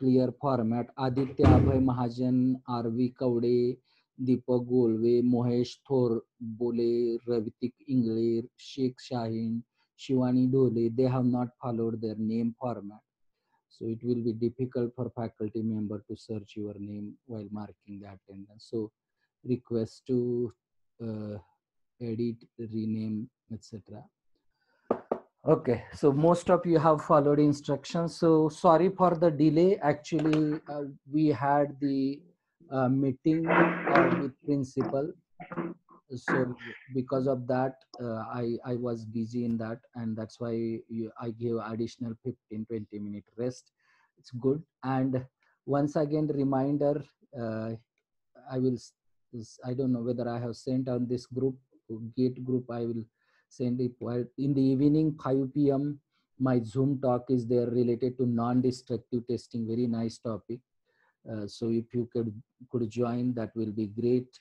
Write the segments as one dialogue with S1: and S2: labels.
S1: clear format. Aditya Abhay Mahajan, R.V. Kaude, Deepak Golve, Mohesh Thor Bole, Ravitik Ingler, Sheikh Shaheen, Shivani Dole, they have not followed their name format. So it will be difficult for faculty member to search your name while marking the attendance. So request to edit, rename, etc. Okay, so most of you have followed instructions. So sorry for the delay. Actually, we had the meeting with principal. So because of that, I was busy in that, and that's why I gave additional 15-20 minute rest. It's good. And once again, reminder, uh, I will, I don't know whether I have sent on this group, Gate group, I will send it while in the evening, 5 p.m. My Zoom talk is there related to non-destructive testing, very nice topic. So if you could join, that will be great.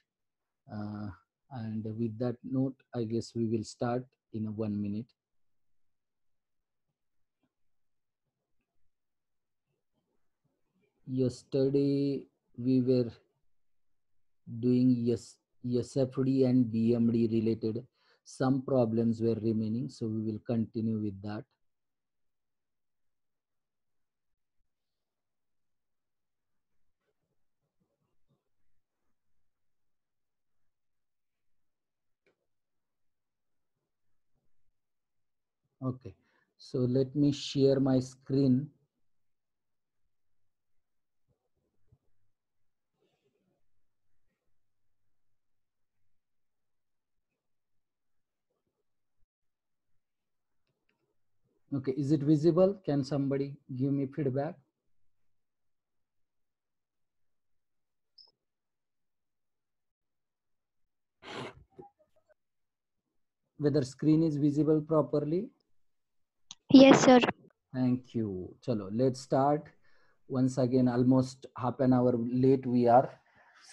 S1: And with that note, I guess we will start in 1 minute. Yesterday, we were doing SFD and BMD related. Some problems were remaining, so we will continue with that. Okay, so let me share my screen. Okay, is it visible? Can somebody give me feedback? Whether screen is visible properly?
S2: Yes, sir.
S1: Thank you. Chalo, let's start. Once again, almost half an hour late we are.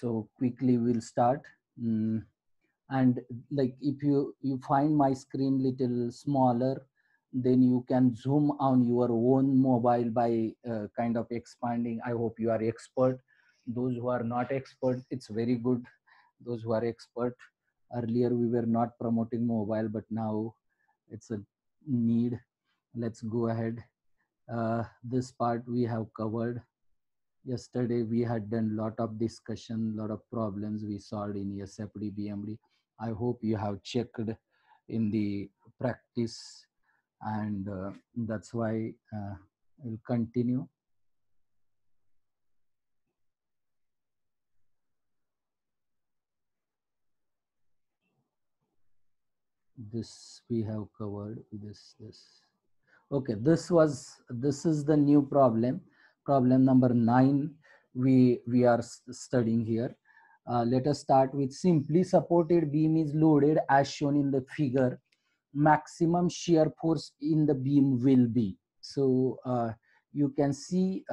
S1: So quickly we'll start. And like if you find my screen little smaller, then you can zoom on your own mobile by kind of expanding. I hope you are expert. Those who are not expert, it's very good. Those who are expert, earlier we were not promoting mobile, but now it's a need. Let's go ahead. This part we have covered. Yesterday we had done lot of discussion, lot of problems we solved in SFD, BMD. I hope you have checked in the practice, and that's why we'll continue. This we have covered. This. Okay, this is the new problem. Problem number 9. We are studying here. Let us start with simply supported beam is loaded as shown in the figure. Maximum shear force in the beam will be. So you can see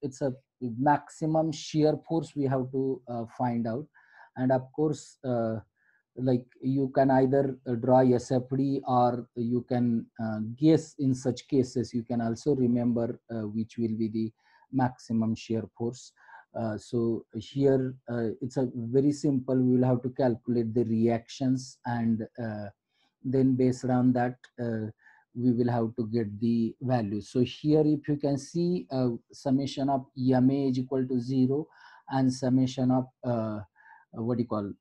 S1: it's a maximum shear force we have to find out. And of course, like you can either draw SFD or you can guess. In such cases you can also remember which will be the maximum shear force. So here it's a very simple. We will have to calculate the reactions, and then based on that we will have to get the value. So here if you can see summation of EMA is equal to 0 and summation of what do you call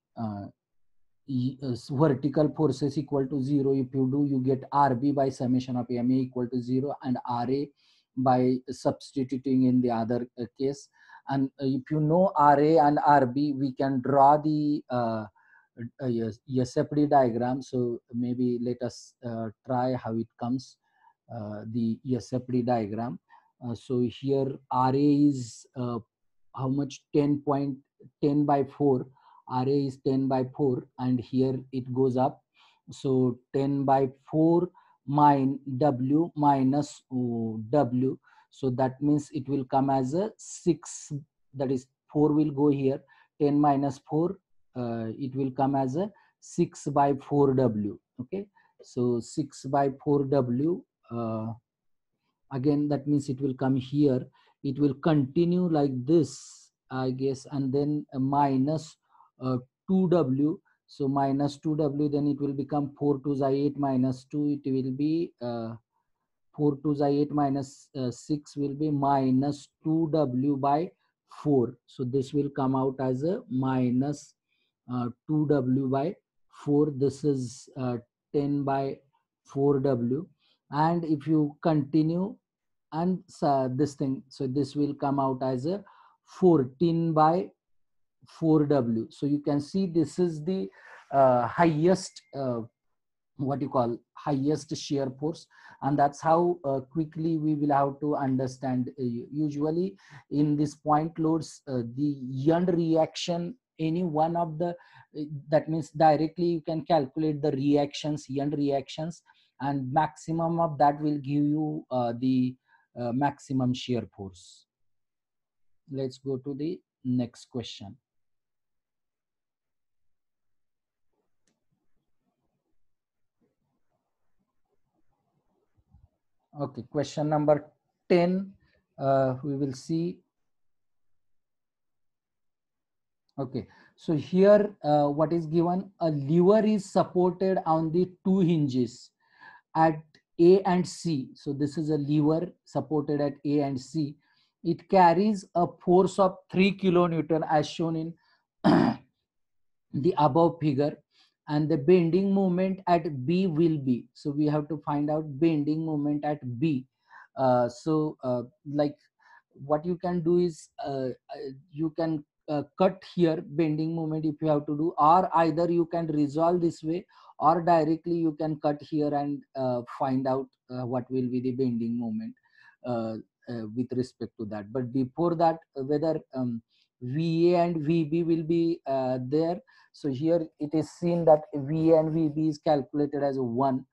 S1: vertical forces equal to 0. If you do, you get RB by summation of MA equal to 0 and RA by substituting in the other case. And if you know RA and RB, we can draw the SFD diagram. So maybe let us try how it comes, the SFD diagram. So here RA is how much? 10 by 4. RA is 10 by 4, and here it goes up. So 10 by 4 W minus W. So that means it will come as a 6. That is 4 will go here. 10 minus 4, it will come as a 6 by 4 W. Okay. So 6 by 4 W. Again, that means it will come here. it will continue like this, I guess, and then minus 2w. So minus 2w, then it will become 4 2 is 8 minus 2, it will be 4 2 is 8 minus 6 will be minus 2w by 4. So this will come out as a minus 2w by 4. This is 10 by 4w. And if you continue and this thing, so this will come out as a 14 by 4w. So you can see this is the highest what you call highest shear force, and that's how quickly we will have to understand. Usually in this point loads, the Young reaction, any one of the that means directly you can calculate the reactions, Young reactions, and maximum of that will give you the maximum shear force. Let's go to the next question. Okay, question number 10. We will see. Okay, so here what is given? A lever is supported on the two hinges at A and C. So this is a lever supported at A and C. It carries a force of 3 kilonewton as shown in the above figure, and the bending moment at B will be. So we have to find out bending moment at B. Like what you can do is you can cut here bending moment if you have to do, or either you can resolve this way, or directly you can cut here and find out what will be the bending moment with respect to that. But before that, whether VA and VB will be there. So here it is seen that VA and VB is calculated as 1.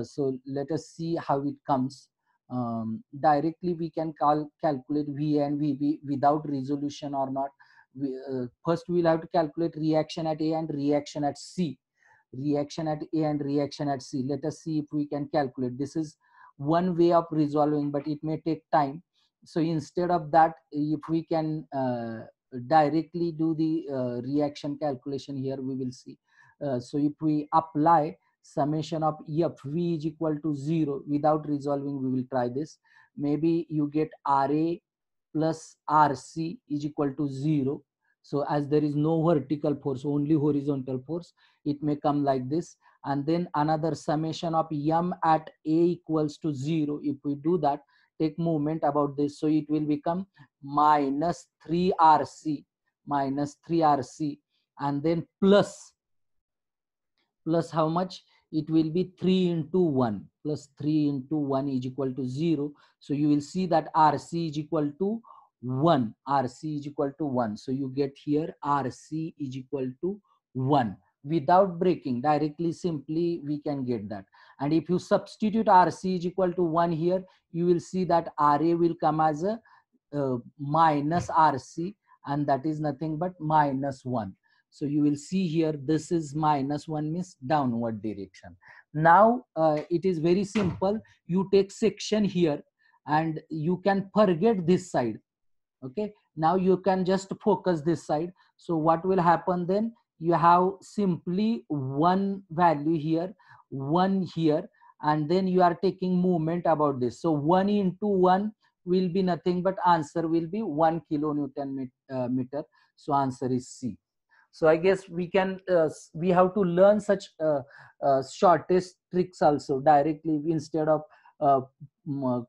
S1: So let us see how it comes. Directly we can calculate VA and VB without resolution or not. First we'll have to calculate reaction at A and reaction at C. Reaction at A and reaction at C. Let us see if we can calculate. This is one way of resolving, but it may take time. So instead of that, if we can directly do the reaction calculation here, we will see. So if we apply summation of FV is equal to 0 without resolving, we will try this. Maybe you get RA plus RC is equal to 0. So as there is no vertical force, only horizontal force, it may come like this. And then another summation of M at A equals to 0. If we do that, take moment about this. So it will become minus 3RC, minus 3RC, and then plus how much? It will be 3 into 1, plus 3 into 1 is equal to 0. So you will see that RC is equal to 1. RC is equal to 1. So you get here RC is equal to 1. Without breaking, directly, simply we can get that. And if you substitute RC is equal to 1 here, you will see that RA will come as a minus RC, and that is nothing but minus 1. So you will see here, this is minus 1 means downward direction. Now it is very simple. You take section here and you can forget this side. Okay, now you can just focus this side. So what will happen then? You have simply one value here, one here, and then you are taking movement about this. So 1 into 1 will be nothing but answer will be 1 kilonewton meter. So answer is C. So I guess we can we have to learn such shortest tricks also directly, instead of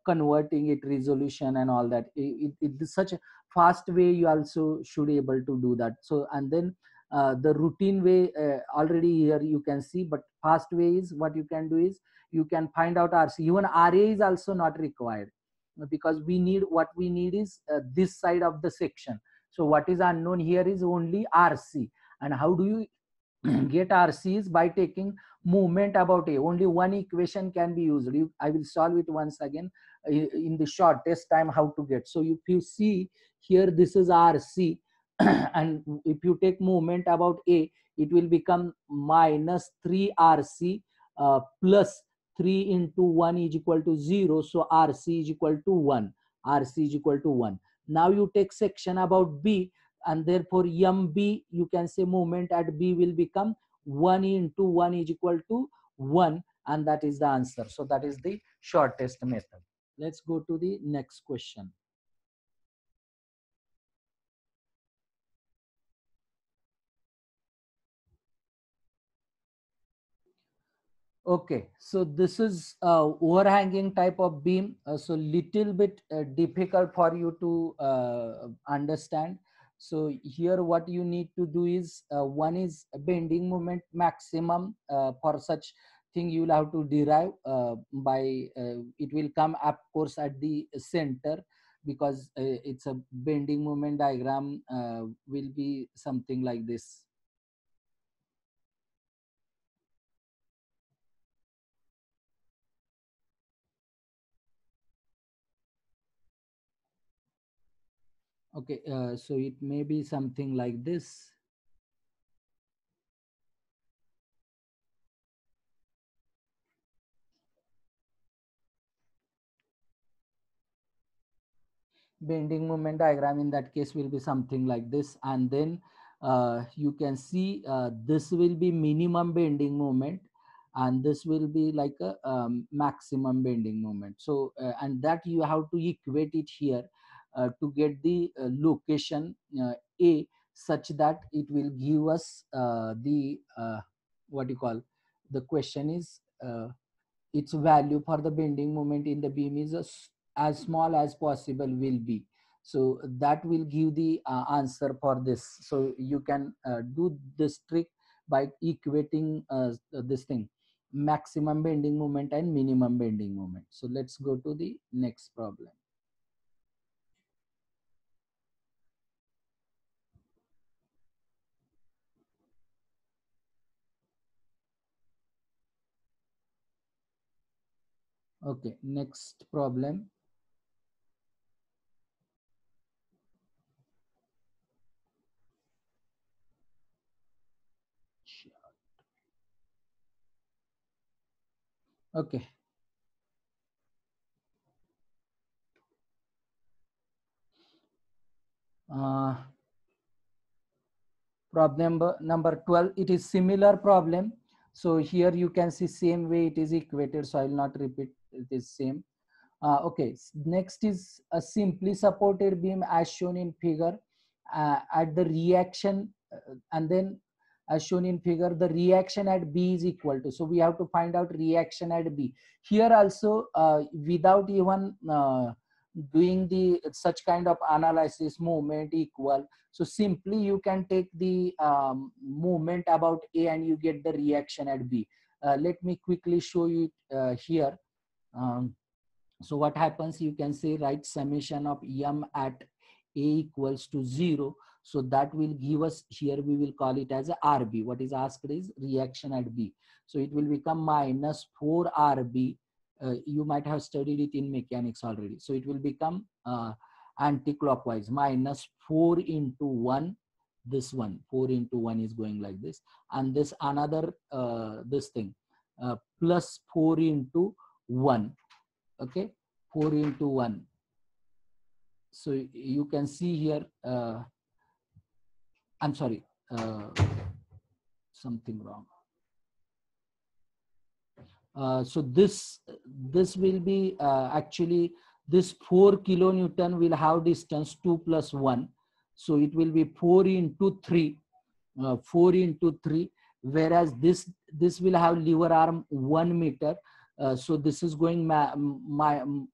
S1: converting it resolution and all that. It is such a fast way, you also should able to do that. So and then the routine way already here you can see, but fast way is what you can do is you can find out RC. Even RA is also not required, because we need, what we need is this side of the section. So what is unknown here is only RC. And how do you get RCs? By taking movement about A. Only one equation can be used. I will solve it once again in the shortest time how to get. So if you see here, this is RC and if you take movement about A, it will become minus 3RC plus 3 into 1 is equal to 0. So RC is equal to 1. RC is equal to 1. Now you take section about B, and therefore MB, you can say moment at B will become 1 into 1 is equal to 1, and that is the answer. So that is the shortest method. Let's go to the next question. Okay, so this is overhanging type of beam, so little bit difficult for you to understand. So here what you need to do is, one is bending moment maximum. For such thing you will have to derive by, it will come of course at the center, because it's a bending moment diagram will be something like this. Okay, so it may be something like this. Bending moment diagram in that case will be something like this, and then you can see this will be minimum bending moment, and this will be like a maximum bending moment. So and that you have to equate it here to get the location A, such that it will give us the what you call, the question is its value for the bending moment in the beam is as small as possible will be. So that will give the answer for this. So you can do this trick by equating this thing, maximum bending moment and minimum bending moment. So let's go to the next problem. Okay, next problem. Okay. Problem number 12, it is similar problem. So here you can see same way it is equated, so I will not repeat, it is same. Okay, next is a simply supported beam as shown in figure at the reaction, and then as shown in figure, the reaction at B is equal to, so we have to find out reaction at B. Here also without even doing the such kind of analysis, moment equal, so simply you can take the movement about A and you get the reaction at B. Let me quickly show you here. So what happens, you can say write summation of M at A equals to 0. So that will give us, here we will call it as a RB. What is asked is reaction at B. So it will become minus 4 RB. You might have studied it in mechanics already. So it will become anti-clockwise, minus 4 into 1. This one, 4 into 1 is going like this. And this another, this thing, plus 4 into 1. Okay, 4 into 1. So you can see here, I'm sorry, something wrong. So this will be actually this 4 kilonewton will have distance 2 plus 1. So it will be 4 into 3, 4 into 3, whereas this will have lever arm 1 meter. So this is going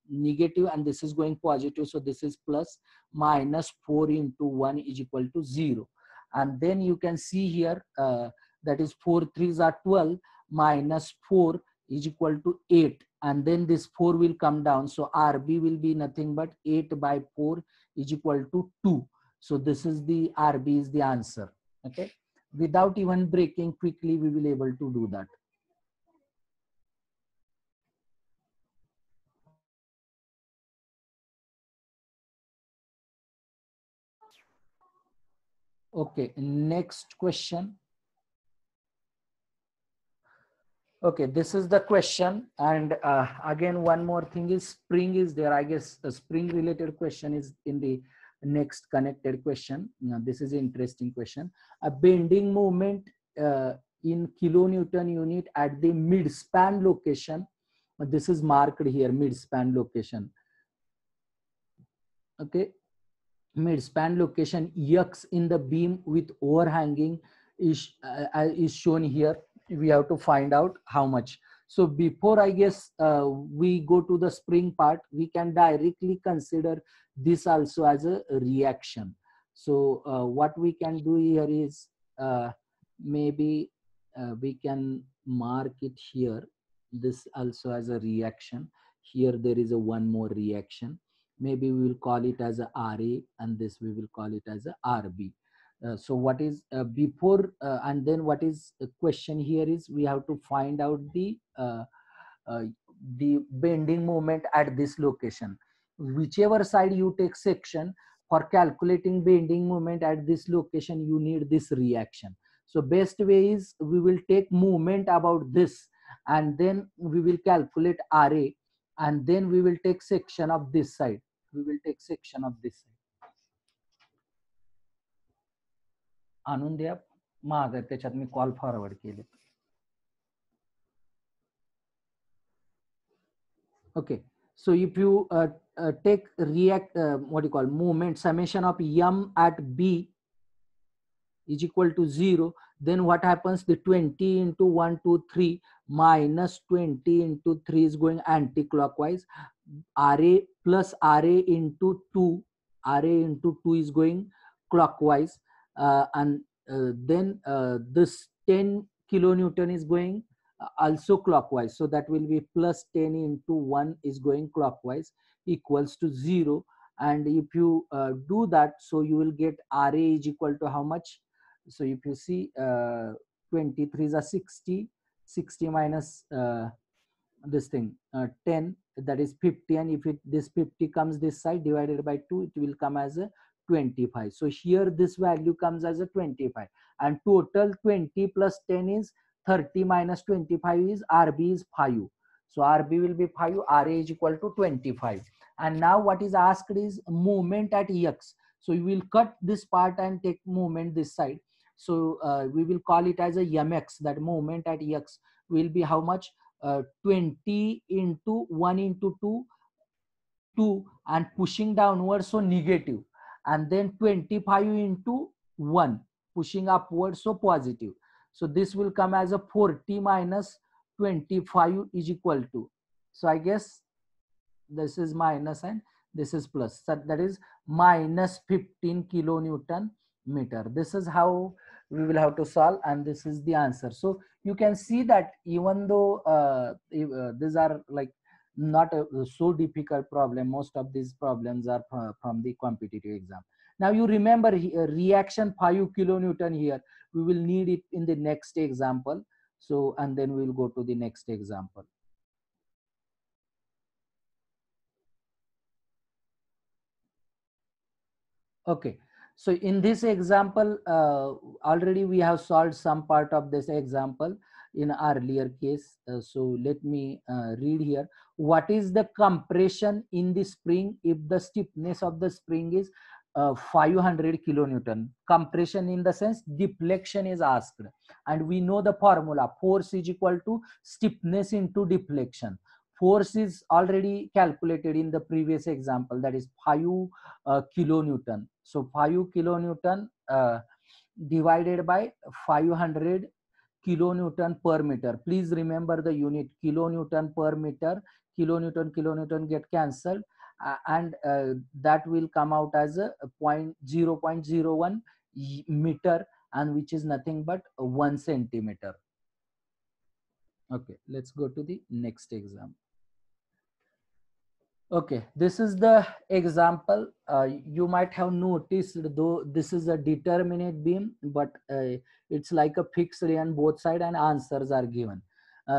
S1: negative and this is going positive. So this is plus, minus 4 into 1 is equal to 0. And then you can see here that is 4 3s are 12, minus 4 is equal to 8. And then this 4 will come down. So RB will be nothing but 8 by 4 is equal to 2. So this is the RB is the answer. Okay. Without even breaking, quickly we will able to do that. Okay, next question. Okay, this is the question. And again, one more thing is spring is there. I guess the spring related question is in the next connected question. Now, this is an interesting question. A bending moment uh, in kilonewton unit at the mid-span location. This is marked here, mid-span location. Okay, mid-span location X in the beam with overhanging is shown here. We have to find out how much. So before I guess we go to the spring part, we can directly consider this also as a reaction. So what we can do here is maybe we can mark it here, this also as a reaction. Here there is a one more reaction. Maybe we will call it as a RA, and this we will call it as a RB. So what is before and then what is the question here is we have to find out uh, the bending moment at this location. Whichever side you take section, for calculating bending moment at this location, you need this reaction. So best way is we will take moment about this, and then we will calculate RA, and then we will take section of this side. We will take section of this side. आणून द्या माझं त्याच्यात मी call forward केले. Okay, so if you take react what do you call moment summation of m at b is equal to 0, then what happens? The 20 into 1 2 3 minus 20 into 3 is going anti-clockwise. RA plus RA into 2, RA into 2 is going clockwise, and then this 10 kilonewton is going also clockwise. So that will be plus 10 into 1 is going clockwise equals to 0. And if you do that, so you will get RA is equal to how much? So if you see 23 is a 60, 60 minus this thing 10, that is 50, and if this 50 comes this side divided by 2, it will come as a 25. So here this value comes as a 25, and total 20 plus 10 is 30 minus 25 is RB is 5. So RB will be 5, RA is equal to 25. And now what is asked is movement at X. So you will cut this part and take movement this side. So we will call it as a mx. That movement at X will be how much? 20 into 1 into 2, 2, and pushing downward, so negative, and then 25 into 1 pushing upward, so positive. So this will come as a 40 minus 25 is equal to, so I guess this is minus and this is plus, so that is minus 15 kilonewton meter. This is how we will have to solve, and this is the answer. So you can see that even though these are like not a so difficult problem, most of these problems are from the competitive exam. Now you remember reaction 5 kilonewton here, we will need it in the next example. So and then we will go to the next example. Okay, so in this example, already we have solved some part of this example in earlier case. So let me read here. What is the compression in the spring if the stiffness of the spring is 500 kilonewton? Compression in the sense deflection is asked, and we know the formula: force is equal to stiffness into deflection. Force is already calculated in the previous example, that is 5 kilonewton. So 5 kilonewton divided by 500 kilonewton per meter. Please remember the unit kilonewton per meter. Kilonewton get cancelled, and that will come out as a 0.01 meter, and which is nothing but 1 centimeter. Okay, let's go to the next example. Okay, this is the example. You might have noticed, though this is a determinate beam, but it's like a fixed ray on both sides and answers are given.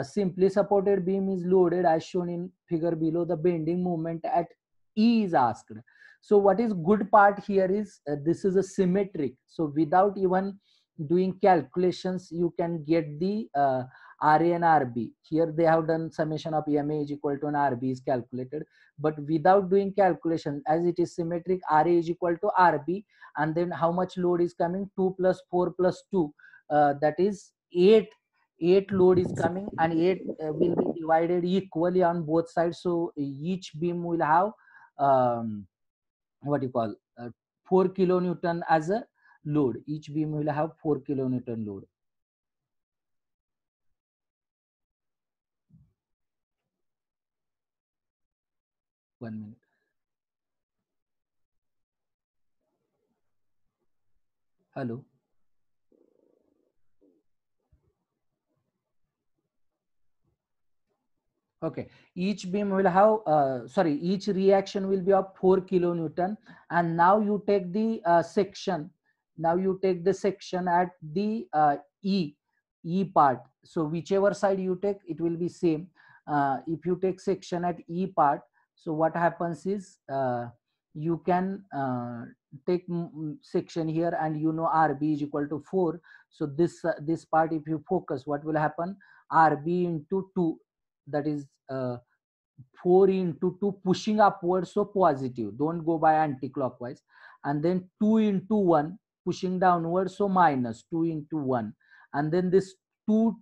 S1: Simply supported beam is loaded as shown in figure below. The bending moment at E is asked. So what is good part here is this is a symmetric. So without even doing calculations, you can get the RA and RB. Here they have done summation of MA is equal to an RB is calculated, but without doing calculation, as it is symmetric, RA is equal to RB, and then how much load is coming? 2 plus 4 plus 2, that is 8. 8 load is coming, and 8 will be divided equally on both sides. So each beam will have what you call 4 kilonewton as a load. Each beam will have 4 kilonewton load. One minute. Hello. Okay, each beam will have each reaction will be of 4 kilonewton, and now you take the section. Now you take the section at the E part. So whichever side you take, it will be same. If you take section at E part, so what happens is you can take section here, and you know RB is equal to 4. So this part, if you focus, what will happen? RB into 2, that is 4 into 2 pushing upwards, so positive, don't go by anti-clockwise, and then 2 into 1 pushing downwards, so minus 2 into 1, and then this 2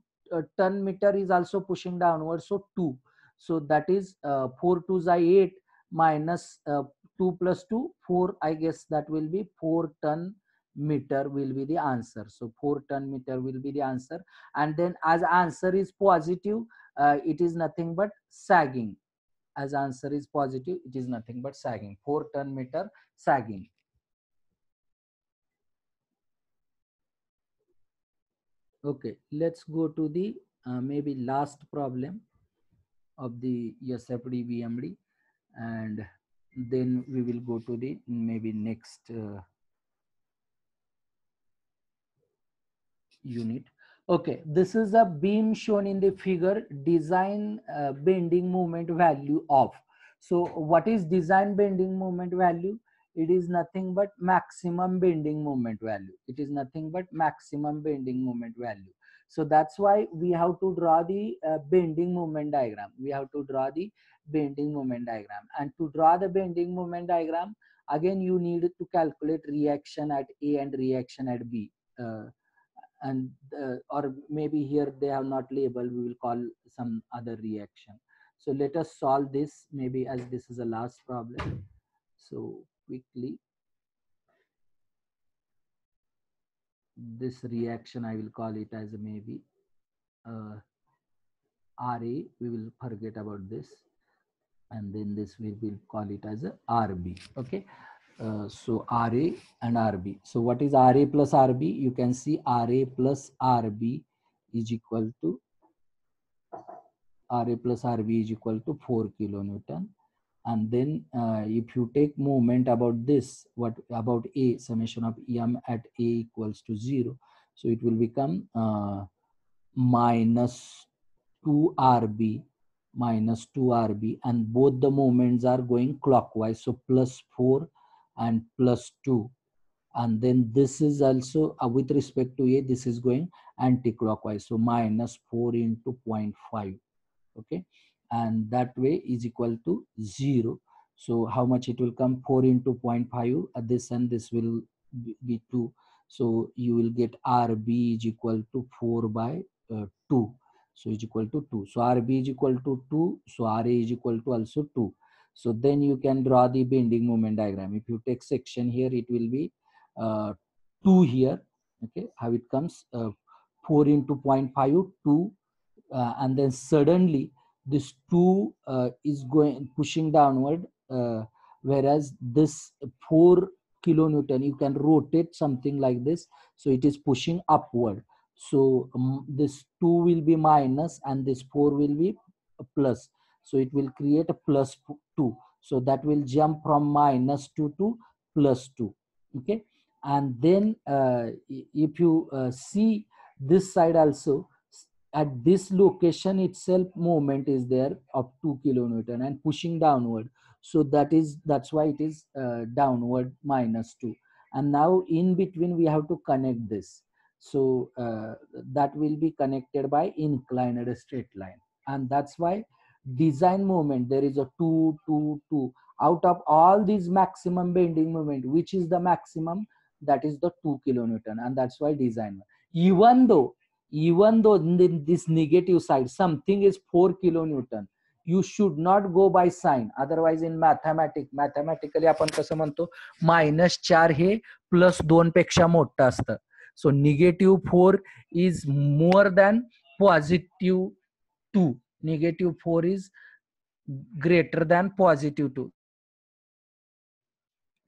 S1: ton meter is also pushing downwards, so 2. So that is 4 2s are 8, minus 2 plus 2 4, I guess that will be 4 ton meter will be the answer. So 4 ton meter will be the answer, and then as answer is positive, it is nothing but sagging. As answer is positive, it is nothing but sagging. 4 ton meter sagging. Okay, let's go to the maybe last problem of the SFD VMD, and then we will go to the maybe next unit. Okay, this is a beam shown in the figure. Design bending moment value of. So what is design bending moment value? It is nothing but maximum bending moment value. It is nothing but maximum bending moment value. So that's why we have to draw the bending moment diagram. We have to draw the bending moment diagram. And to draw the bending moment diagram, again you need to calculate reaction at A and reaction at B. And or maybe here they have not labeled, we will call some other reaction. So let us solve this, maybe as this is a last problem. So quickly, this reaction I will call it as maybe RA, we will forget about this, and then this we will call it as a RB. Okay, so RA and RB. So what is RA plus RB? You can see RA plus RB is equal to RA plus RB is equal to 4 kilonewton. And then if you take moment about this, what about A, summation of M at A equals to 0. So it will become minus 2RB, minus 2RB, and both the moments are going clockwise. So plus 4 and plus 2. And then this is also with respect to A, this is going anti-clockwise. So minus 4 into 0.5. Okay, and that way is equal to 0. So how much it will come? 4 into 0.5, this and this will be 2. So you will get RB is equal to 4 by 2. So is equal to 2. So RB is equal to 2. So RA is equal to also 2. So then you can draw the bending moment diagram. If you take section here, it will be 2 here. Okay, how it comes? 4 into 0.5, 2. And then suddenly this 2 is going pushing downward, whereas this 4 kilonewton, you can rotate something like this, so it is pushing upward. So this 2 will be minus and this 4 will be a plus, so it will create a plus 2. So that will jump from minus 2 to plus 2. Okay, and then if you see this side also, at this location itself moment is there of 2 kilonewton and pushing downward. So that's why it is downward minus 2. And now in between we have to connect this. So that will be connected by inclined straight line, and that's why design moment there is a 2 2 2. Out of all these maximum bending moment, which is the maximum? That is the 2 kilonewton, and that's why design. Even though in this negative side something is 4 kilonewton, you should not go by sign. Otherwise in mathematically आपण कसं म्हणतो, -4 हे +2 पेक्षा मोठं असतं. So -4 is more than +2. -4 is greater than +2.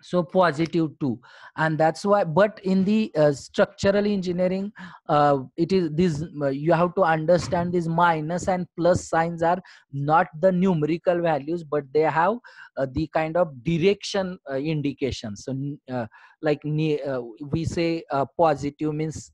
S1: So +2, and that's why. But in the structural engineering, it is this, you have to understand these minus and plus signs are not the numerical values, but they have the kind of direction indications. So like we say positive means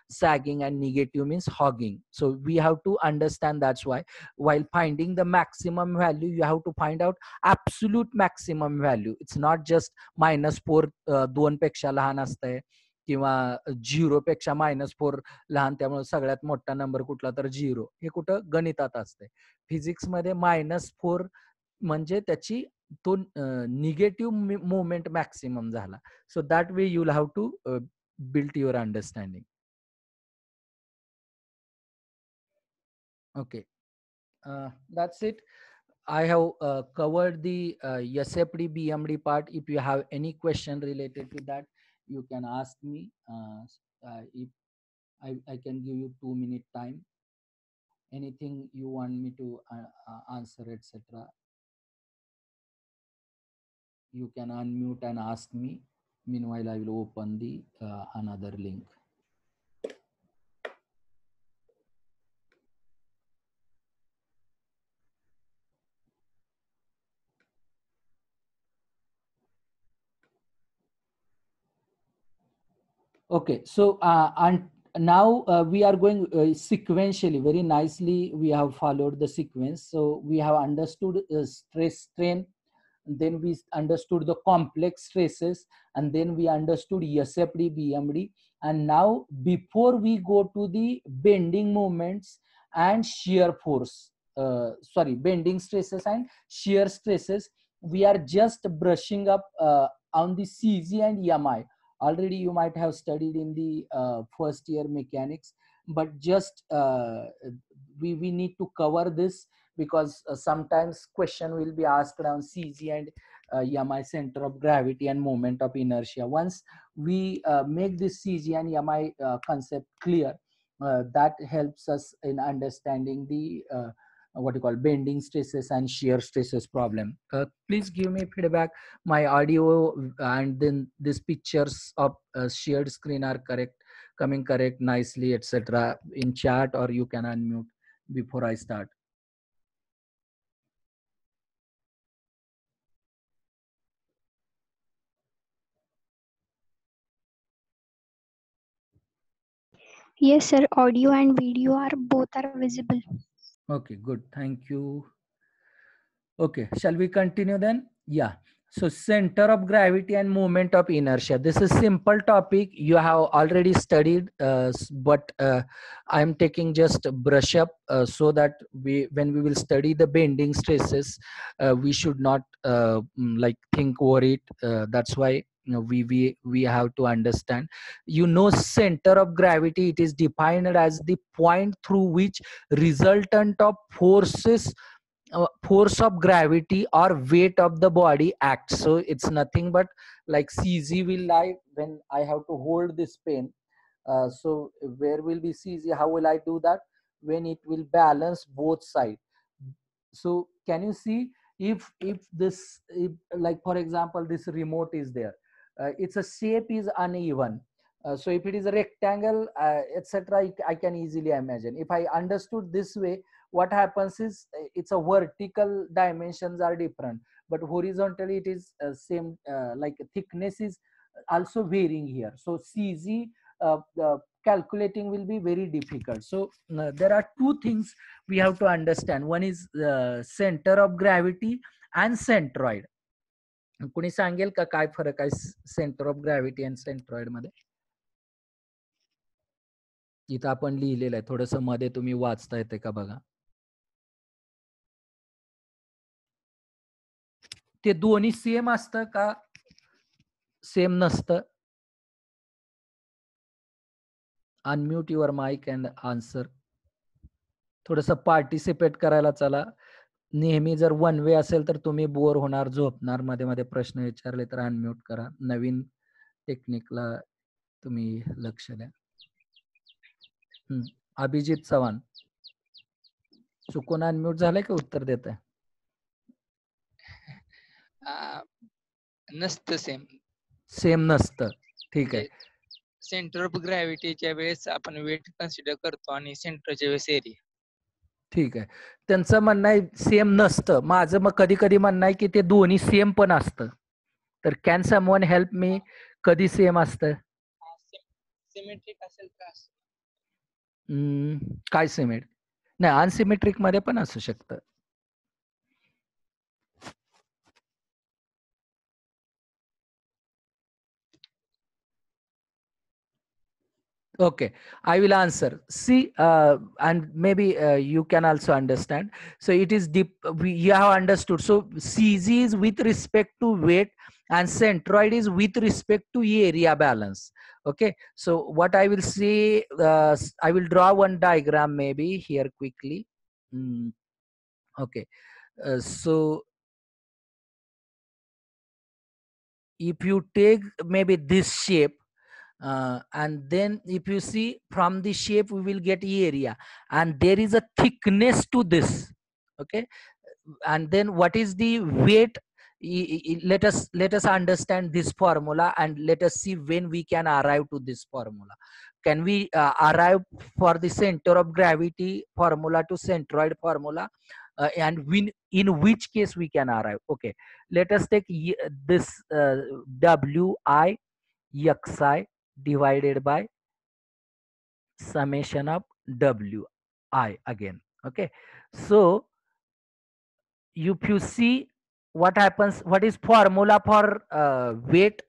S1: sagging and negative means hogging. So we have to understand. That's why while finding the maximum value, you have to find out absolute maximum value. It's not just -4 2 पेक्षा लहान असतंय किंवा 0 पेक्षा -4 लहान, त्यामुळे सगळ्यात मोठा number कुठला तर 0. हे कुठं गणितात असते. फिजिक्स मध्ये -4 म्हणजे त्याची तो निगेटिव्ह मोमेंट मॅक्सिमम झाला. So that way you will have to build your understanding. Okay, that's it. I have covered the SFD BMD part. If you have any question related to that, you can ask me. If I can give you 2 minute time. Anything you want me to answer, etc. You can unmute and ask me. Meanwhile, I will open the another link. Okay, so and now we are going sequentially, very nicely. We have followed the sequence. So we have understood stress strain, then we understood the complex stresses, and then we understood SFD BMD. And now before we go to the bending moments and shear force, bending stresses and shear stresses, we are just brushing up on the CG and MI. Already you might have studied in the first year mechanics, but just we need to cover this because sometimes question will be asked around CG and MI, center of gravity and moment of inertia. Once we make this CG and MI concept clear, that helps us in understanding the what you call bending stresses and shear stresses problem. Please give me feedback. My audio and then these pictures of shared screen are correct, coming correct nicely, etc. in chat, or you can unmute before I start.
S2: Yes, sir. Audio and video are both are visible.
S1: Okay, good. Thank you. Okay, shall we continue then? Yeah. So center of gravity and moment of inertia. This is simple topic you have already studied, but I'm taking just a brush up so that when we will study the bending stresses, we should not like think over it. That's why we have to understand. Center of gravity, it is defined as the point through which resultant of forces, force of gravity or weight of the body acts. So it's nothing but like CG will lie when I have to hold this pen. So where will be CG? How will I do that? When it will balance both sides. So can you see, if this, if, like for example this remote is there, its a shape is uneven. So if it is a rectangle, etc., I can easily imagine. If I understood this way, what happens is it's a vertical dimensions are different, but horizontally it is same, like thickness is also varying here. So CG calculating will be very difficult. So there are two things we have to understand. One is center of gravity and centroid. कोणी सांगेल का काय फरक आहे centre of gravity आणि centroid मध्ये? इथं आपण लिहिलेलं आहे, थोडस मध्ये तुम्ही वाचता येते का बघा. ते दोन्ही सेम असतं का सेम नसतं? Unmute your mic and answer. थोडस पार्टिसिपेट करायला चला. नेहमी जर वन वे असेल तर तुम्ही बोर होणार, झोपणार. मध्ये मध्ये प्रश्न विचारले तर अनम्यूट करा. नवीन टेक्निकला तुम्ही लक्ष द्या. अभिजित चव्हाण चुकून अनम्यूट झालंय का उत्तर देत आहे?
S3: नसतं सेम.
S1: सेम नसतं. ठीक आहे.
S3: सेंटर ऑफ ग्रॅव्हिटीच्या वेळेस आपण वेट कन्सिडर करतो आणि सेंटरच्या वेळेस एरिया.
S1: ठीक आहे. त्यांचं म्हणणं आहे सेम नसतं. माझं मग कधी कधी म्हणणं आहे की ते दोन्ही सेम पण असतं. तर कॅन समवन हेल्प मी, कधी सेम असतं?
S3: सिमेट्रिक असेल का?
S1: काय सिमेट्रिक नाही, अनसिमेट्रिक मध्ये पण असू शकतं. Okay, I will answer. See, and maybe you can also understand. So it is deep. You have understood. So CG is with respect to weight, and centroid is with respect to area balance. Okay. So what I will say, I will draw one diagram maybe here quickly. Okay. So if you take maybe this shape. And then if you see from the shape we will get area, and there is a thickness to this. Okay, and then what is the weight? Let us understand this formula, and let us see when we can arrive to this formula. Can we arrive for the center of gravity formula to centroid formula, and in which case we can arrive? Okay, let us take this Wi xi divided by summation of Wi again. Okay, so if you see what happens, what is formula for weight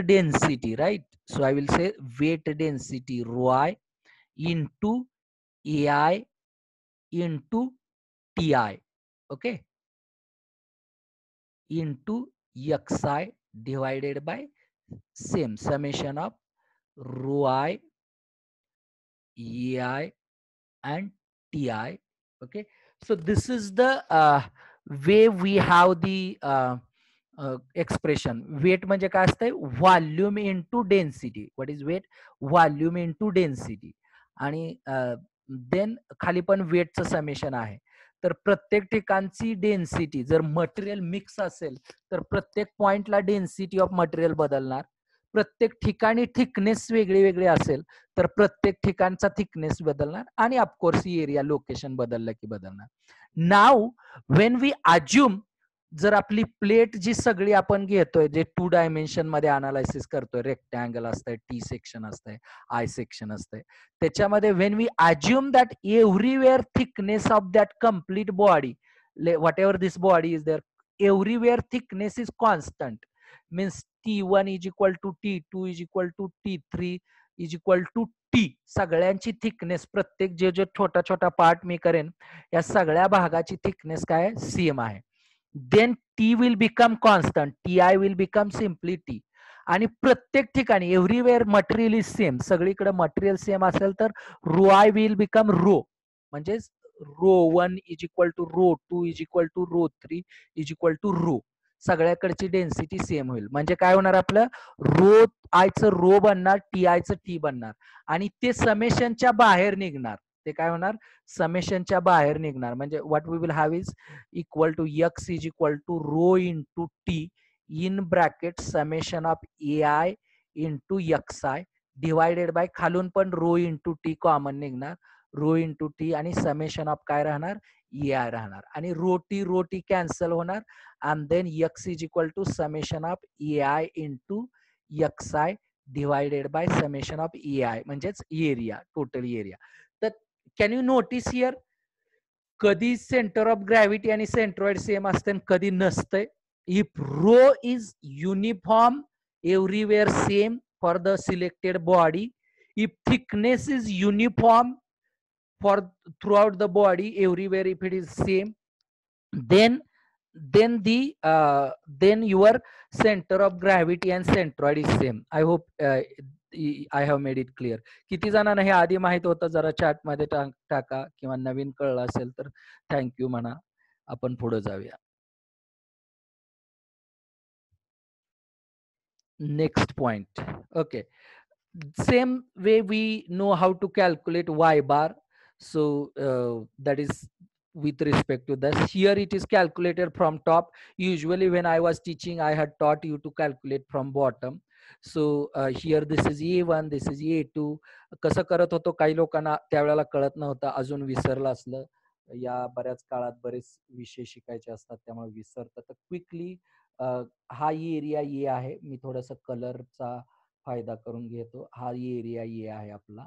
S1: density, right? So I will say weight density rho I into Ai into Ti. Okay, into xi divided by same summation of rho I, Ai and Ti. Okay, so this is the way we have the expression. Weight म्हणजे काय असतंय? Volume into density. What is weight? Volume into density. आणि then खाली पण वेटचं summation आहे. तर प्रत्येक ठिकाणची डेन्सिटी जर मटेरियल मिक्स असेल तर प्रत्येक पॉइंटला डेन्सिटी ऑफ मटेरियल बदलणार. प्रत्येक ठिकाणी थिकनेस वेगळी वेगळी असेल तर प्रत्येक ठिकाणचा थिकनेस बदलणार, आणि ऑफकोर्स एरिया लोकेशन बदललं की बदलणार. नाव वेन वी अज्युम, जर आपली प्लेट जी सगळी आपण घेतोय, जे 2 डायमेन्शन मध्ये अनालायसिस करतोय, रेक्टँगल असतंय, टी सेक्शन असतंय, आय सेक्शन असतंय, त्याच्यामध्ये when we assume that everywhere thickness of that complete body, whatever this body is there, everywhere thickness is constant. Means T1 is equal to T2 is equal to T3 is equal to T. सगळ्यांची thickness, प्रत्येक जे जे छोटा छोटा part मी करेन या सगळ्या भागाची thickness काय सेम आहे. Then T will become constant, Ti will become simply T. आणि प्रत्येक ठिकाणी एव्हरीवेअर मटेरियल इज सेम, सगळीकडे मटेरियल सेम असेल तर rho i will become rho, म्हणजे rho 1 is equal to rho 2 is equal to rho 3 is equal to rho. सगळ्याकडची density same होईल. म्हणजे काय होणार आपलं, रो आयचं रो बनणार, टी आयचं टी बनणार, आणि ते समेशनच्या बाहेर निघणार. ते काय होणार, समेशनच्या बाहेर निघणार. म्हणजे what we will have is equal to x is equal to rho into t in bracket summation of a i into x i divided by, खालून पण रो इंटू टी कॉमन निघणार, रो इंटू टी, आणि summation of काय राहणार, a i राहणार, आणि rho t cancel होणार. And then x is equal to summation of ai into xi divided by summation of ai, म्हणजेच एरिया, टोटल एरिया. तर can you notice here, कधी centre of gravity आणि centroid same असते आणि कधी नसते. If rho is uniform everywhere same for the selected body, If thickness is uniform for throughout the body, everywhere, if it is same, then then your center of gravity and centroid is same. I hope I have made it clear. किती जणांना हे आधी माहित होतं जरा chat मध्ये टाका, किंवा नवीन कळलं असेल तर थँक्यू म्हणा. आपण पुढे जाऊया. Next point. Okay, same way we know how to calculate y bar. So that is with respect to this. Here it is calculated from top. Usually when I was teaching, I had taught you to calculate from bottom. So here this is A1, this is A2. कसं करत होतो काही लोकांना त्यावेळेला कळत नव्हतं, अजून विसरलं असलं. या बऱ्याच काळात बरेच विषय शिकायचे असतात त्यामुळे विसरतात. तर क्विकली हा एरिया ए आहे. मी थोडंसं कलरचा फायदा करून घेतो. हा एरिया ए आहे आपला.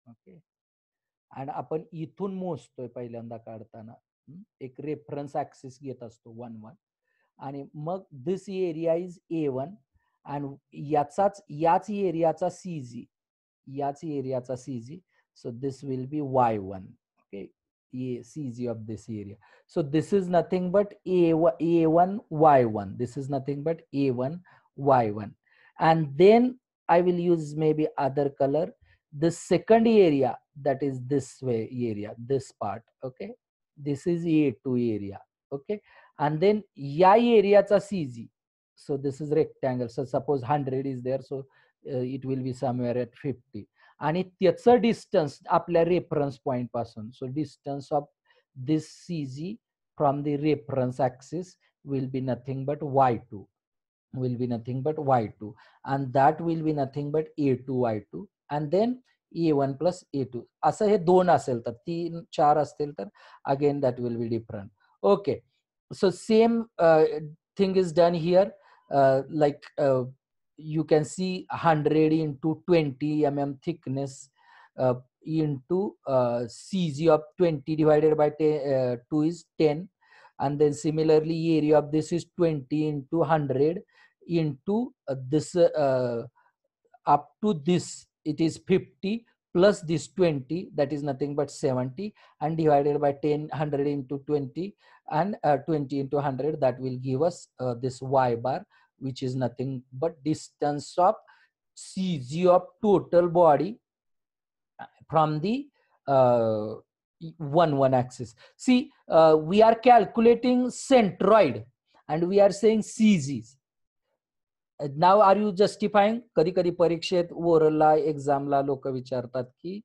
S1: ओके, आणि आपण इथून मोजतोय पहिल्यांदा काढताना. एक रेफरन्स ऍक्सिस घेत असतो 1 1, आणि मग दिस एरिया इज A1 आणि याच एरियाचा CG, याच एरियाचा CG. So this will be Y1. Okay, CG of this area. So this is nothing but A1 Y1. This is nothing but A1 Y1. And then I will use maybe other color. The second area, that is this way area, this part. Okay, this is A2 area. Okay, and then ya area cha CG. So this is rectangle. So suppose 100 is there, so it will be somewhere at 50. आणि त्याचं distance आपल्या reference point पासून. सो distance of this CG from the reference axis will be nothing but Y2, will be nothing but Y2, and that will be nothing but A2 Y2, and then A1 plus A2. असं हे 2 असेल तर, 3 4 असतील तर again that will be different. Okay, so same thing is done here. Like you can see 100 into 20 mm thickness into CG of 20 divided by 2 is 10, and then similarly area of this is 20 into 100 into this up to this it is 50 plus this 20, that is nothing but 70, and divided by 10, 100 into 20 and 20 into 100, that will give us this Y bar, which is nothing but distance of CG of total body from the 1 1 axis. See, we are calculating centroid and we are saying CGs. Now are you justifying. कधी कधी परीक्षेत ओरलला एक्झामला लोक विचारतात की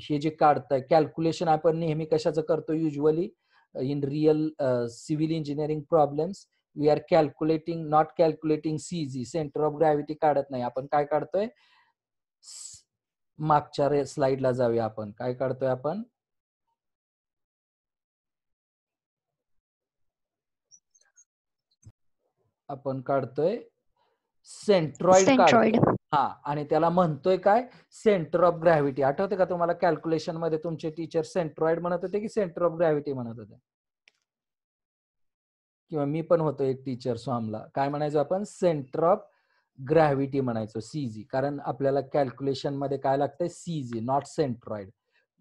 S1: हे जे काढताय calculation आपण नेहमी कशाचं करतो usually in real civil engineering problems we are calculating not calculating CG, centre of gravity काढत नाही आपण. काय काढतोय, मागच्या स्लाइडला जाऊया. आपण काय काढतोय, आपण काढतोय सेंट्रॉइड काढतोय. हा, आणि त्याला म्हणतोय काय, सेंटर ऑफ ग्रॅव्हिटी. आठवते का तुम्हाला कॅल्क्युलेशन मध्ये तुमचे टीचर सेंट्रॉइड म्हणत होते की सेंटर ऑफ ग्रॅव्हिटी म्हणत होते? किंवा मी पण होतो एक टीचर स्वामला. काय म्हणायचो आपण, सेंटर ऑफ ग्रॅव्हिटी म्हणायचो CG, कारण आपल्याला कॅल्क्युलेशन मध्ये काय लागतंय CG, नॉट सेंट्रॉइड.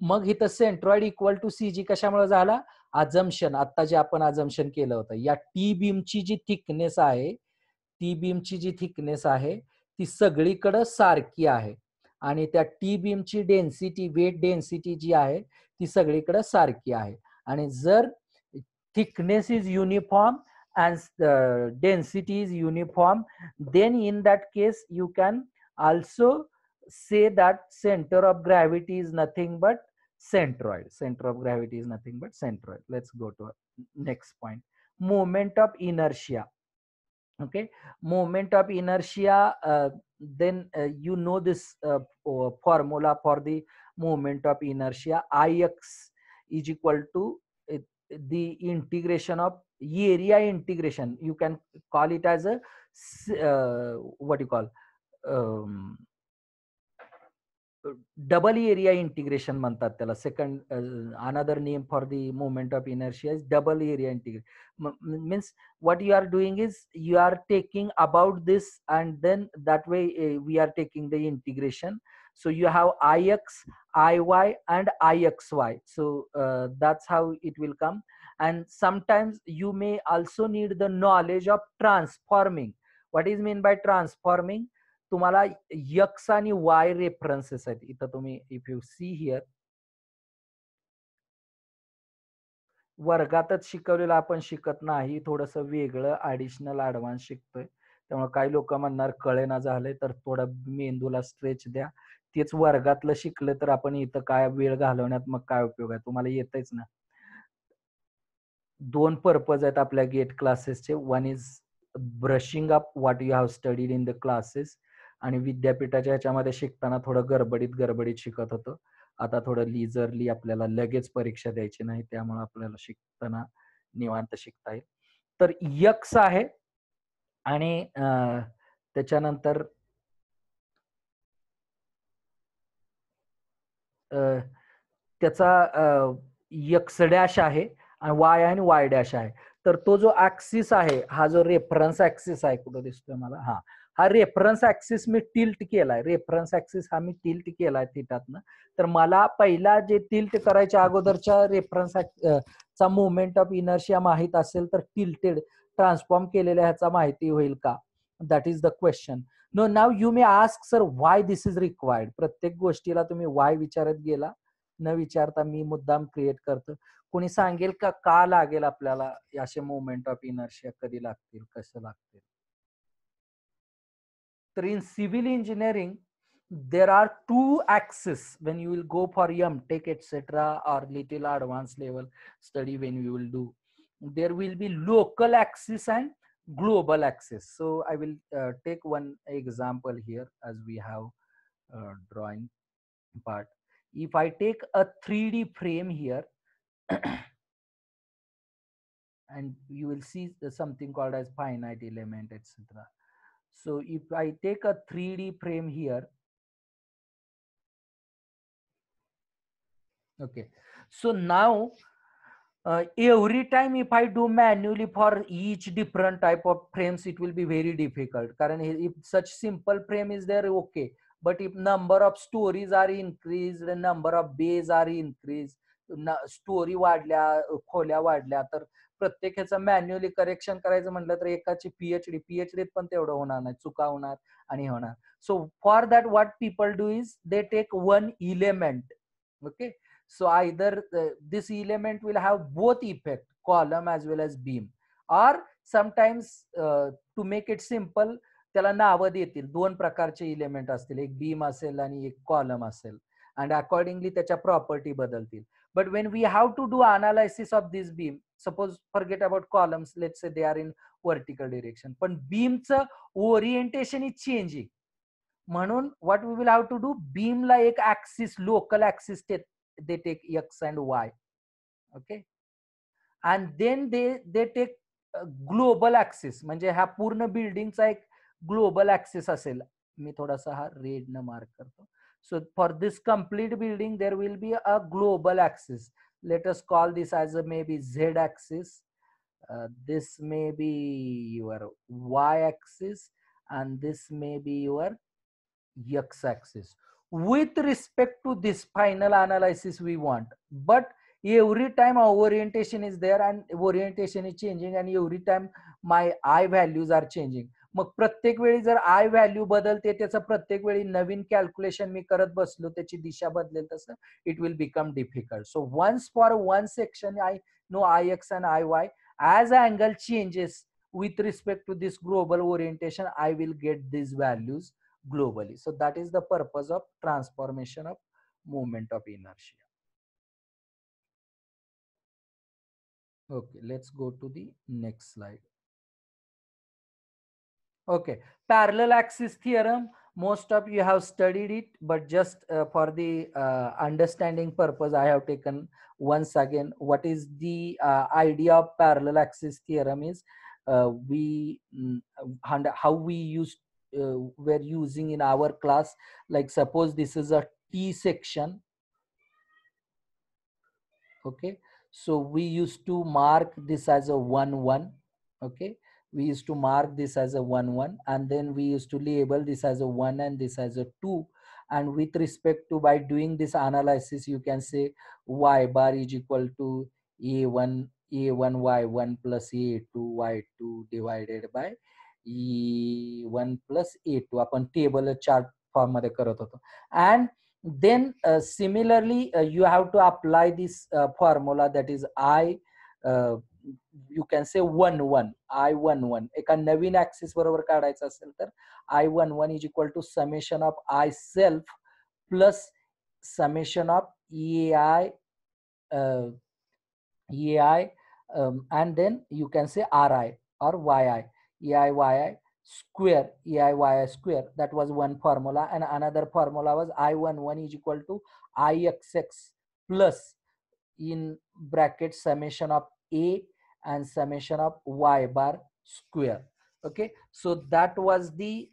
S1: मग इथं सेंट्रॉइड इक्वल टू CG कशामुळे झाला, अजम्पशन. आता जे आपण अजम्पशन केलं होतं, या टी बीमची जी थिकनेस आहे, टी बीमची जी थिकनेस आहे ती सगळीकडे सारखी आहे, आणि त्या टी बीमची डेन्सिटी, वेट डेन्सिटी जी आहे ती सगळीकडे सारखी आहे. आणि जर thickness is uniform and density is uniform, then in that case you can also say that center of gravity is nothing but centroid. Center of gravity is nothing but centroid. Let's go to next point, moment of inertia. Okay, moment of inertia, then you know this formula for the moment of inertia. Ix is equal to the integration of area integration. You can call it as a what you call double area integration म्हणतात त्याला. Second another name for the moment of inertia is double area integration. Means what you are doing is you are taking about this and then that way we are taking the integration. So you have ix, iy and ixy. So that's how it will come. And sometimes you may also need the knowledge of transforming. What is mean by transforming? तुम्हाला x आणि y references आहेत इथं. तुम्ही if you see here, वर्गातच शिकवलेलं आपण शिकत नाही, थोडंसं वेगळं ऍडिशनल ऍडव्हान्स शिकतोय. त्यामुळे काही लोक म्हणणार कळेना झालंय, तर थोडं मेंदूला स्ट्रेच द्या. तेच वर्गातलं शिकलं तर आपण इथं काय वेळ घालवण्यात मग काय उपयोग आहे? तुम्हाला येतच ना. दोन पर्पज आहेत आपल्या गेट क्लासेसचे. One is brushing up what you have studied in the classes. आणि विद्यापीठाच्या ह्याच्यामध्ये शिकताना थोडं गडबडीत शिकत होतो. आता थोडं लिजरली, आपल्याला लगेच परीक्षा द्यायची नाही, त्यामुळे आपल्याला शिकताना निवांत शिकता येईल. तर यक्स आहे आणि त्याच्यानंतर त्याचा यक्स डॅश आहे आणि वाय आणि वाय डॅश आहे. तर तो जो ऍक्सिस आहे, हा जो रेफरन्स ऍक्सिस आहे, कुठं दिसतोय मला, हा रेफरन्स ऍक्सिस मी टिल्ट केलाय. रेफरन्स ऍक्सिस हा मी टिल्ट केलाय थिटातनं. तर मला पहिला जे टिल्ट करायच्या अगोदरच्या रेफरन्स चा मोमेंट ऑफ इनर्शिया माहित असेल तर टिल्टेड ट्रान्सफॉर्म केलेल्या ह्याचा माहिती होईल का? That is the question. No now you may ask sir why this is required. प्रत्येक गोष्टीला तुम्ही वाय विचारत गेला, न विचारता मी मुद्दाम क्रिएट करतो. कोणी सांगेल का लागेल आपल्याला असे मोमेंट ऑफ इनर्शिया, कधी लागतील, कसं लागतील? तर in civil engineering there are two axes when you will go for MTech etc. or little advanced level study. When you will do, there will be local axis and global axis. So I will take one example here, as we have drawing part. If I take a 3D frame here and you will see something called as finite element etc. So if I take a 3D frame here, okay, so now every time if I do manually for each different type of frames, it will be very difficult. Karan if such simple frame is there, okay, but if number of stories are increased, the number of bays are increased, story वाढल्या, खोल्या वाढल्या, तर प्रत्येक ह्याचं manually correction करायचं म्हटलं तर एकाची पीएचडीत पण तेवढं होणार नाही, चुका होणार आणि होणार. So for that what people do is they take one element. Okay, so either this element will have both effect, column as well as beam, or sometimes to make it simple त्याला नावं देतील. दोन प्रकारचे element असतील, एक beam असेल आणि एक कॉलम असेल, and accordingly त्याच्या प्रॉपर्टी बदलतील. But when we have to do analysis of this beam, suppose forget about columns, let's say they are in vertical direction, पण बीमचं ओरिएंटेशन इज चेंजिंग. म्हणून what we will have to do, beam ला एक axis, local axis they take x and y, okay, and then they take global axis. म्हणजे हा पूर्ण बिल्डिंगचा एक global axis असेल. मी थोडासा हा रेड न मार्क करतो. So for this complete building there will be a global axis. Let us call this as a may be Z axis, this may be your y axis and this may be your x axis. With respect to this final analysis we want, but every time our orientation is there and orientation is changing and every time my I values are changing. मग प्रत्येक वेळी जर I value बदलते, त्याचं प्रत्येक वेळी नवीन calculation मी करत बसलो, त्याची दिशा बदलेल तसं it will become difficult. So once for one section I know Ix and Iy, as angle changes with respect to this global orientation, I will get these values globally. So that is the purpose of transformation of moment of inertia. Okay, let's go to the next slide. Okay, parallel axis theorem, most of you have studied it, but just for the understanding purpose, I have taken once again. What is the idea of parallel axis theorem is how we were using in our class. Like suppose this is a T section. Okay, so we used to mark this as a 1 1. Okay, we used to mark this as a 1 1, and then we used to label this as a 1 and this as a 2. And with respect to, by doing this analysis, you can say y bar is equal to a1 y1 plus a2 y2 divided by e1 plus a2. आपण table chart form मध्ये करत होतो. And then similarly you have to apply this formula, that is I you can say 1 1 I11 एका नवीन axis बरोबर काढायचं असेल तर I11 is equal to summation of I self plus summation of EI and then you can say RI or YI EI square EI square. That was one formula, and another formula was I11 is equal to IXX plus in bracket summation of A and summation of Y bar square. Okay, so that was the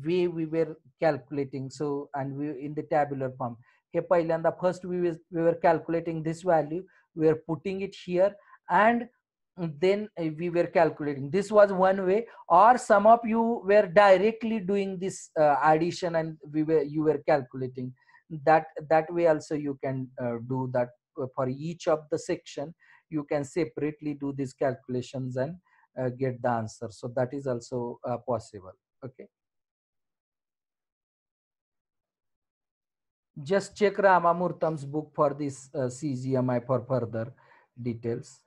S1: way we were calculating. So, and we in the tabular form. Okay, पहिल्यांदा first we were calculating this value, we were putting it here, and then we were calculating. This was one way, or some of you were directly doing this addition and you were calculating. That way also you can do that. For each of the section you can separately do these calculations and get the answer. So that is also possible. Okay, just check Ramamurtham's book for this CGMI for further details.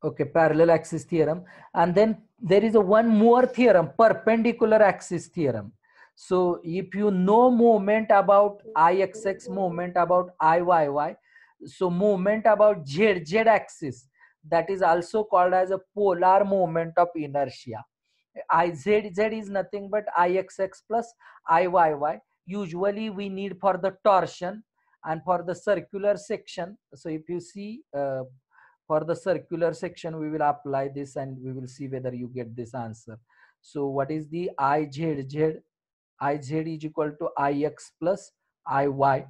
S1: Okay, parallel axis theorem. And then there is a one more theorem, perpendicular axis theorem. So if you know moment about IXX, moment about IYY, so moment about Z axis, that is also called as a polar moment of inertia. IZZ is nothing but IXX plus IYY. Usually we need for the torsion and for the circular section. So if you see for the circular section, we will apply this and we will see whether you get this answer. So what is the IZZ? IZ is equal to IX plus IY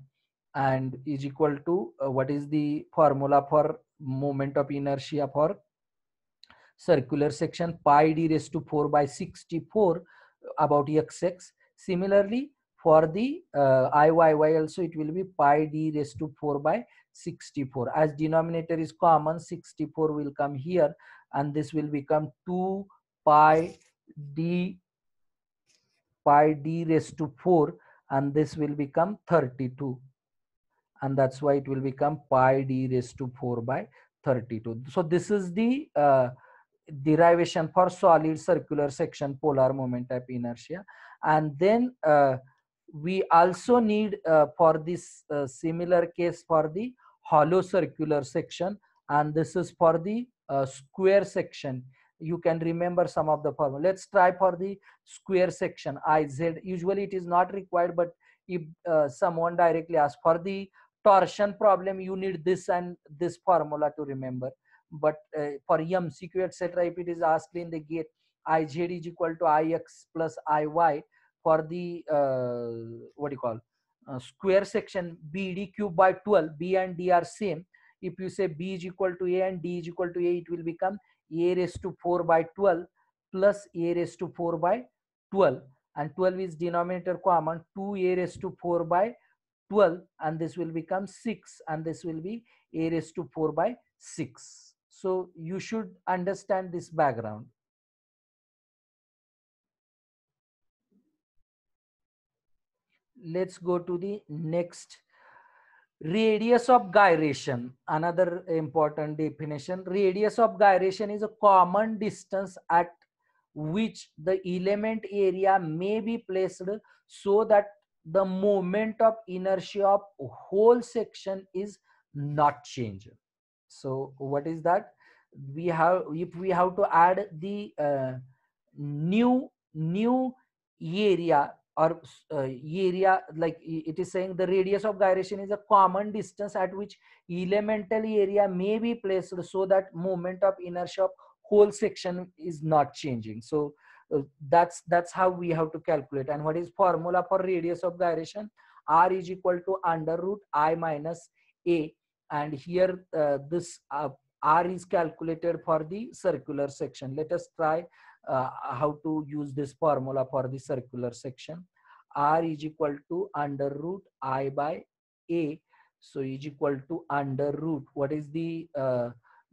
S1: and is equal to what is the formula for moment of inertia for circular section? Pi d raised to 4 by 64 about XX. Similarly, for the IYY also it will be pi d raised to 4 by 64. As denominator is common, 64 will come here and this will become 2 pi d raised to 4 and this will become 32. And that's why it will become pi d raised to 4 by 32. So this is the derivation for solid circular section polar moment of inertia. And then we also need for this similar case for the hollow circular section, and this is for the square section. You can remember some of the formula. Let's try for the square section IZ. Usually it is not required, but if someone directly asks for the torsion problem, you need this and this formula to remember. But for MCQ etc, if it is asked in the gate, IZ is equal to IX plus IY for the what do you call square section BD cube by 12. B and D are same. If you say B is equal to A and D is equal to A, it will become A raised to 4 by 12 plus A raised to 4 by 12, and 12 is denominator common, 2A raised to 4 by 12, and this will become 6, and this will be A raised to 4 by 6. So you should understand this background. Let's go to the next. Radius of gyration, another important definition. Radius of gyration is a common distance at which the element area may be placed so that the moment of inertia of whole section is not changed. So what is that? We have, if we have to add the new area or area, like it is saying the radius of gyration is a common distance at which elemental area may be placed so that moment of inertia of whole section is not changing. So That's how we have to calculate. And what is formula for radius of gyration? R is equal to under root I minus A. And here this R is calculated for the circular section. Let us try how to use this formula for the circular section. R is equal to under root I by A. So is equal to under root. What is the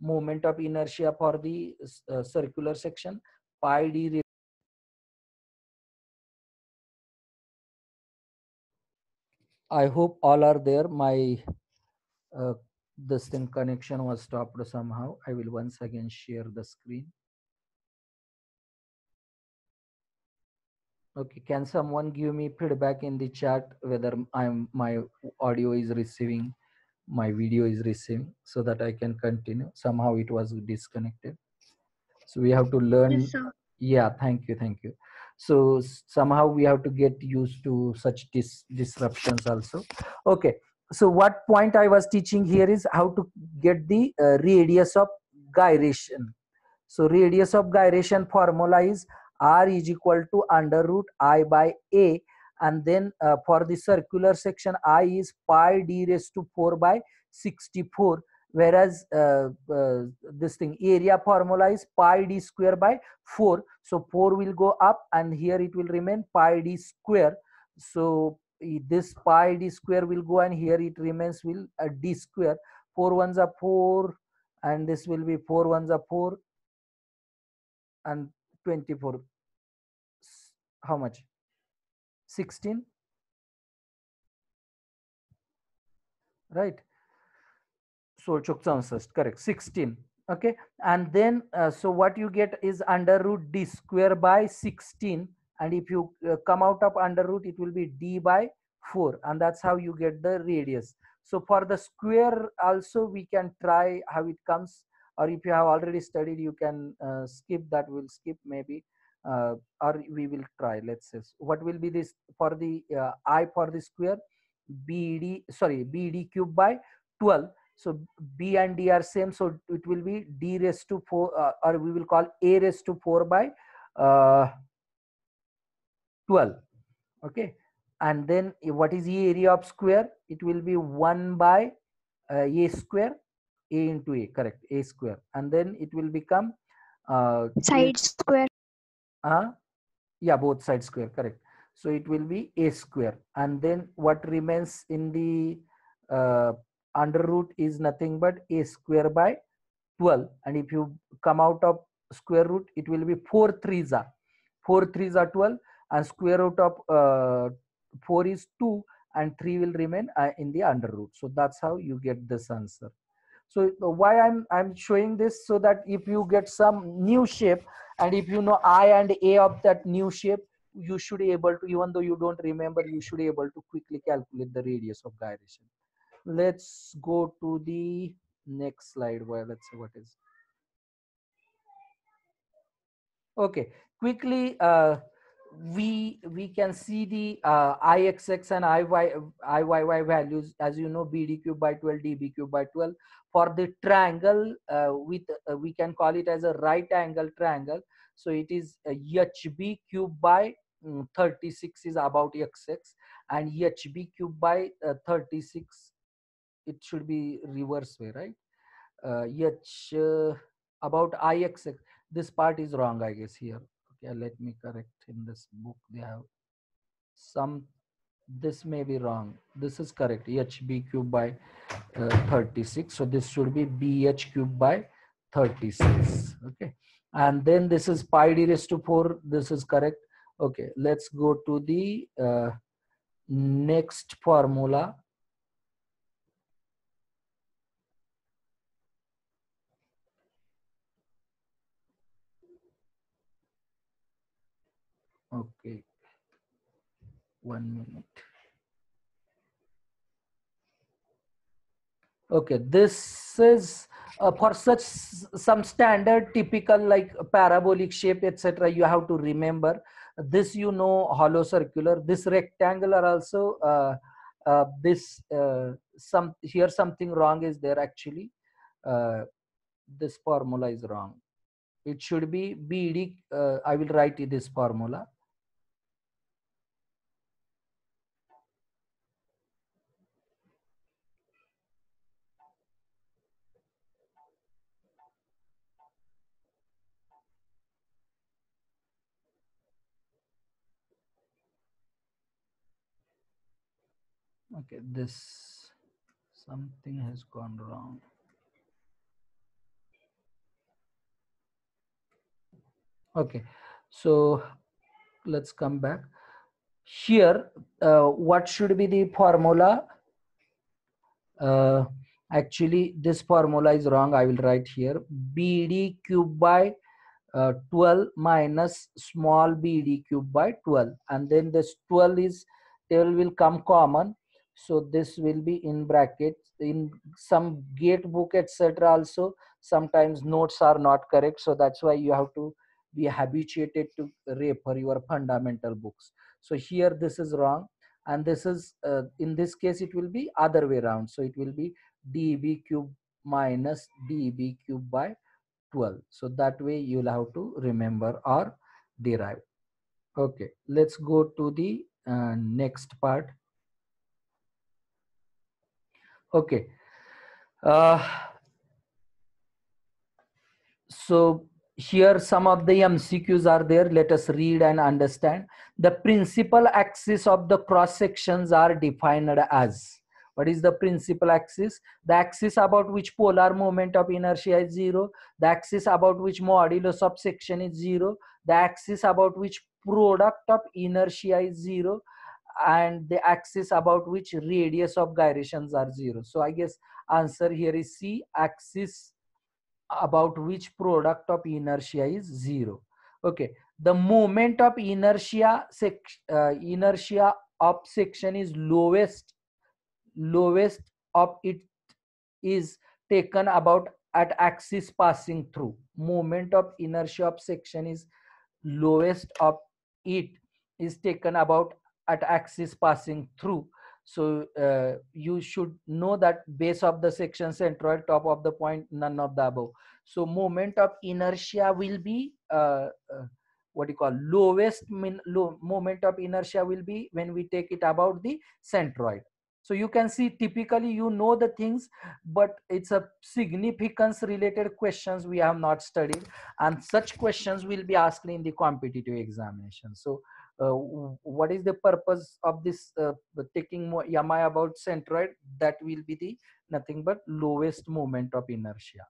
S1: moment of inertia for the circular section? Pi d. I hope all are there. My this thing connection was stopped somehow. I will once again share the screen. Okay, can someone give me feedback in the chat whether my audio is receiving, my video is receiving, so that I can continue. Somehow it was disconnected. So we have to learn.
S2: Yes, sir.
S1: Yeah, thank you. So somehow we have to get used to such disruptions also. Okay, so what point I was teaching here is how to get the radius of gyration. So radius of gyration formula is R is equal to under root I by A, and then for the circular section I is pi d raised to 4 by 64, whereas this thing area formula is pi d square by 4. So 4 will go up and here it will remain pi d square. So this pi d square will go and here it remains will d square. 4 ones are 4 and this will be 4 ones are 4 and 24. How much? 16, right? So 64, correct, 16. Okay, and then so what you get is under root d square by 16, and if you come out of under root it will be d by 4, and that's how you get the radius. So for the square also we can try how it comes, or if you have already studied you can skip that. We'll skip maybe, or we will try. Let's say what will be this for the I for the square, bd cube by 12. So b and d are same, so it will be d raised to 4, or we will call a raised to 4 by 12. Okay, and then what is the area of square? It will be 1 by a square, a into a, correct, a square, and then it will become
S2: Side square.
S1: yeah, both sides square, correct. So it will be a square, and then what remains in the under root is nothing but a square by 12, and if you come out of square root it will be 4 3s are 12, and square root of 4 is 2, and 3 will remain in the under root. So that's how you get this answer. So why I'm showing this, so that if you get some new shape and if you know I and A of that new shape, you should be able to, even though you don't remember, you should be able to quickly calculate the radius of gyration. Let's go to the next slide where let's see what is. Okay, quickly we can see the ixx and iyy values. As you know, bd cube by 12, db cube by 12. For the triangle with we can call it as a right angle triangle. So it is hb cube by 36 is about xx, and hb cube by 36, it should be reverse way, right? About ixx, this part is wrong, I guess, here. Okay, let me correct. In this book they have some, this may be wrong. This is correct, hb cube by 36. So this should be bh cube by 36. Okay, and then this is pi d raised to 4. This is correct. Okay, let's go to the next formula. Okay, 1 minute. Okay, this is for such some standard typical like parabolic shape, etc. You have to remember this, you know, hollow circular, this rectangular also. This some here something wrong is there actually. This formula is wrong. it should be BD. I will write this formula. Okay, this something has gone wrong. Okay, so let's come back here. What should be the formula? Actually, this formula is wrong. I will write here BD cube by 12 minus small BD cube by 12, and then this 12 will come common, so this will be in brackets. In some gate book etc also sometimes notes are not correct, so that's why you have to be habituated to refer your fundamental books. So here this is wrong, and this is in this case it will be other way around, so it will be dB cube minus dB cube by 12. So that way you'll have to remember or derive. Okay, let's go to the next part. Okay, so here some of the MCQs are there. Let us read and understand. The principal axis of the cross sections are defined as. What is the principal axis? The axis about which polar moment of inertia is 0, the axis about which modulus of section is 0, the axis about which product of inertia is 0, and the axis about which radius of gyrations are 0. So I guess answer here is C, axis about which product of inertia is 0. Okay, the moment of inertia inertia of section is lowest of it is taken about at axis passing through. Moment of inertia of section is lowest of it is taken about at axis passing through. So you should know that base of the section, centroid, top of the point, none of the above. So moment of inertia will be what you call lowest moment of inertia will be when we take it about the centroid. So you can see typically you know the things, but it's a significance related questions we have not studied, and such questions will be asked in the competitive examination. So what is the purpose of this taking MI about centroid? That will be the nothing but lowest moment of inertia,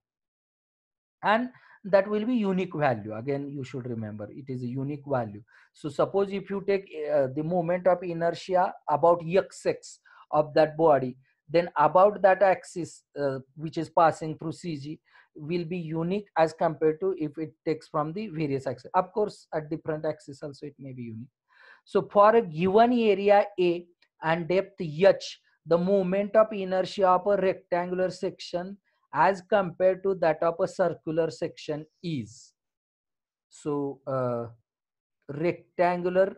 S1: and that will be unique value. Again, you should remember it is a unique value. So suppose if you take the moment of inertia about x of that body, then about that axis which is passing through CG will be unique as compared to if it takes from the various axes. Of course, at different axes also it may be unique. So for a given area A and depth h, the moment of inertia of a rectangular section as compared to that of a circular section is. So rectangular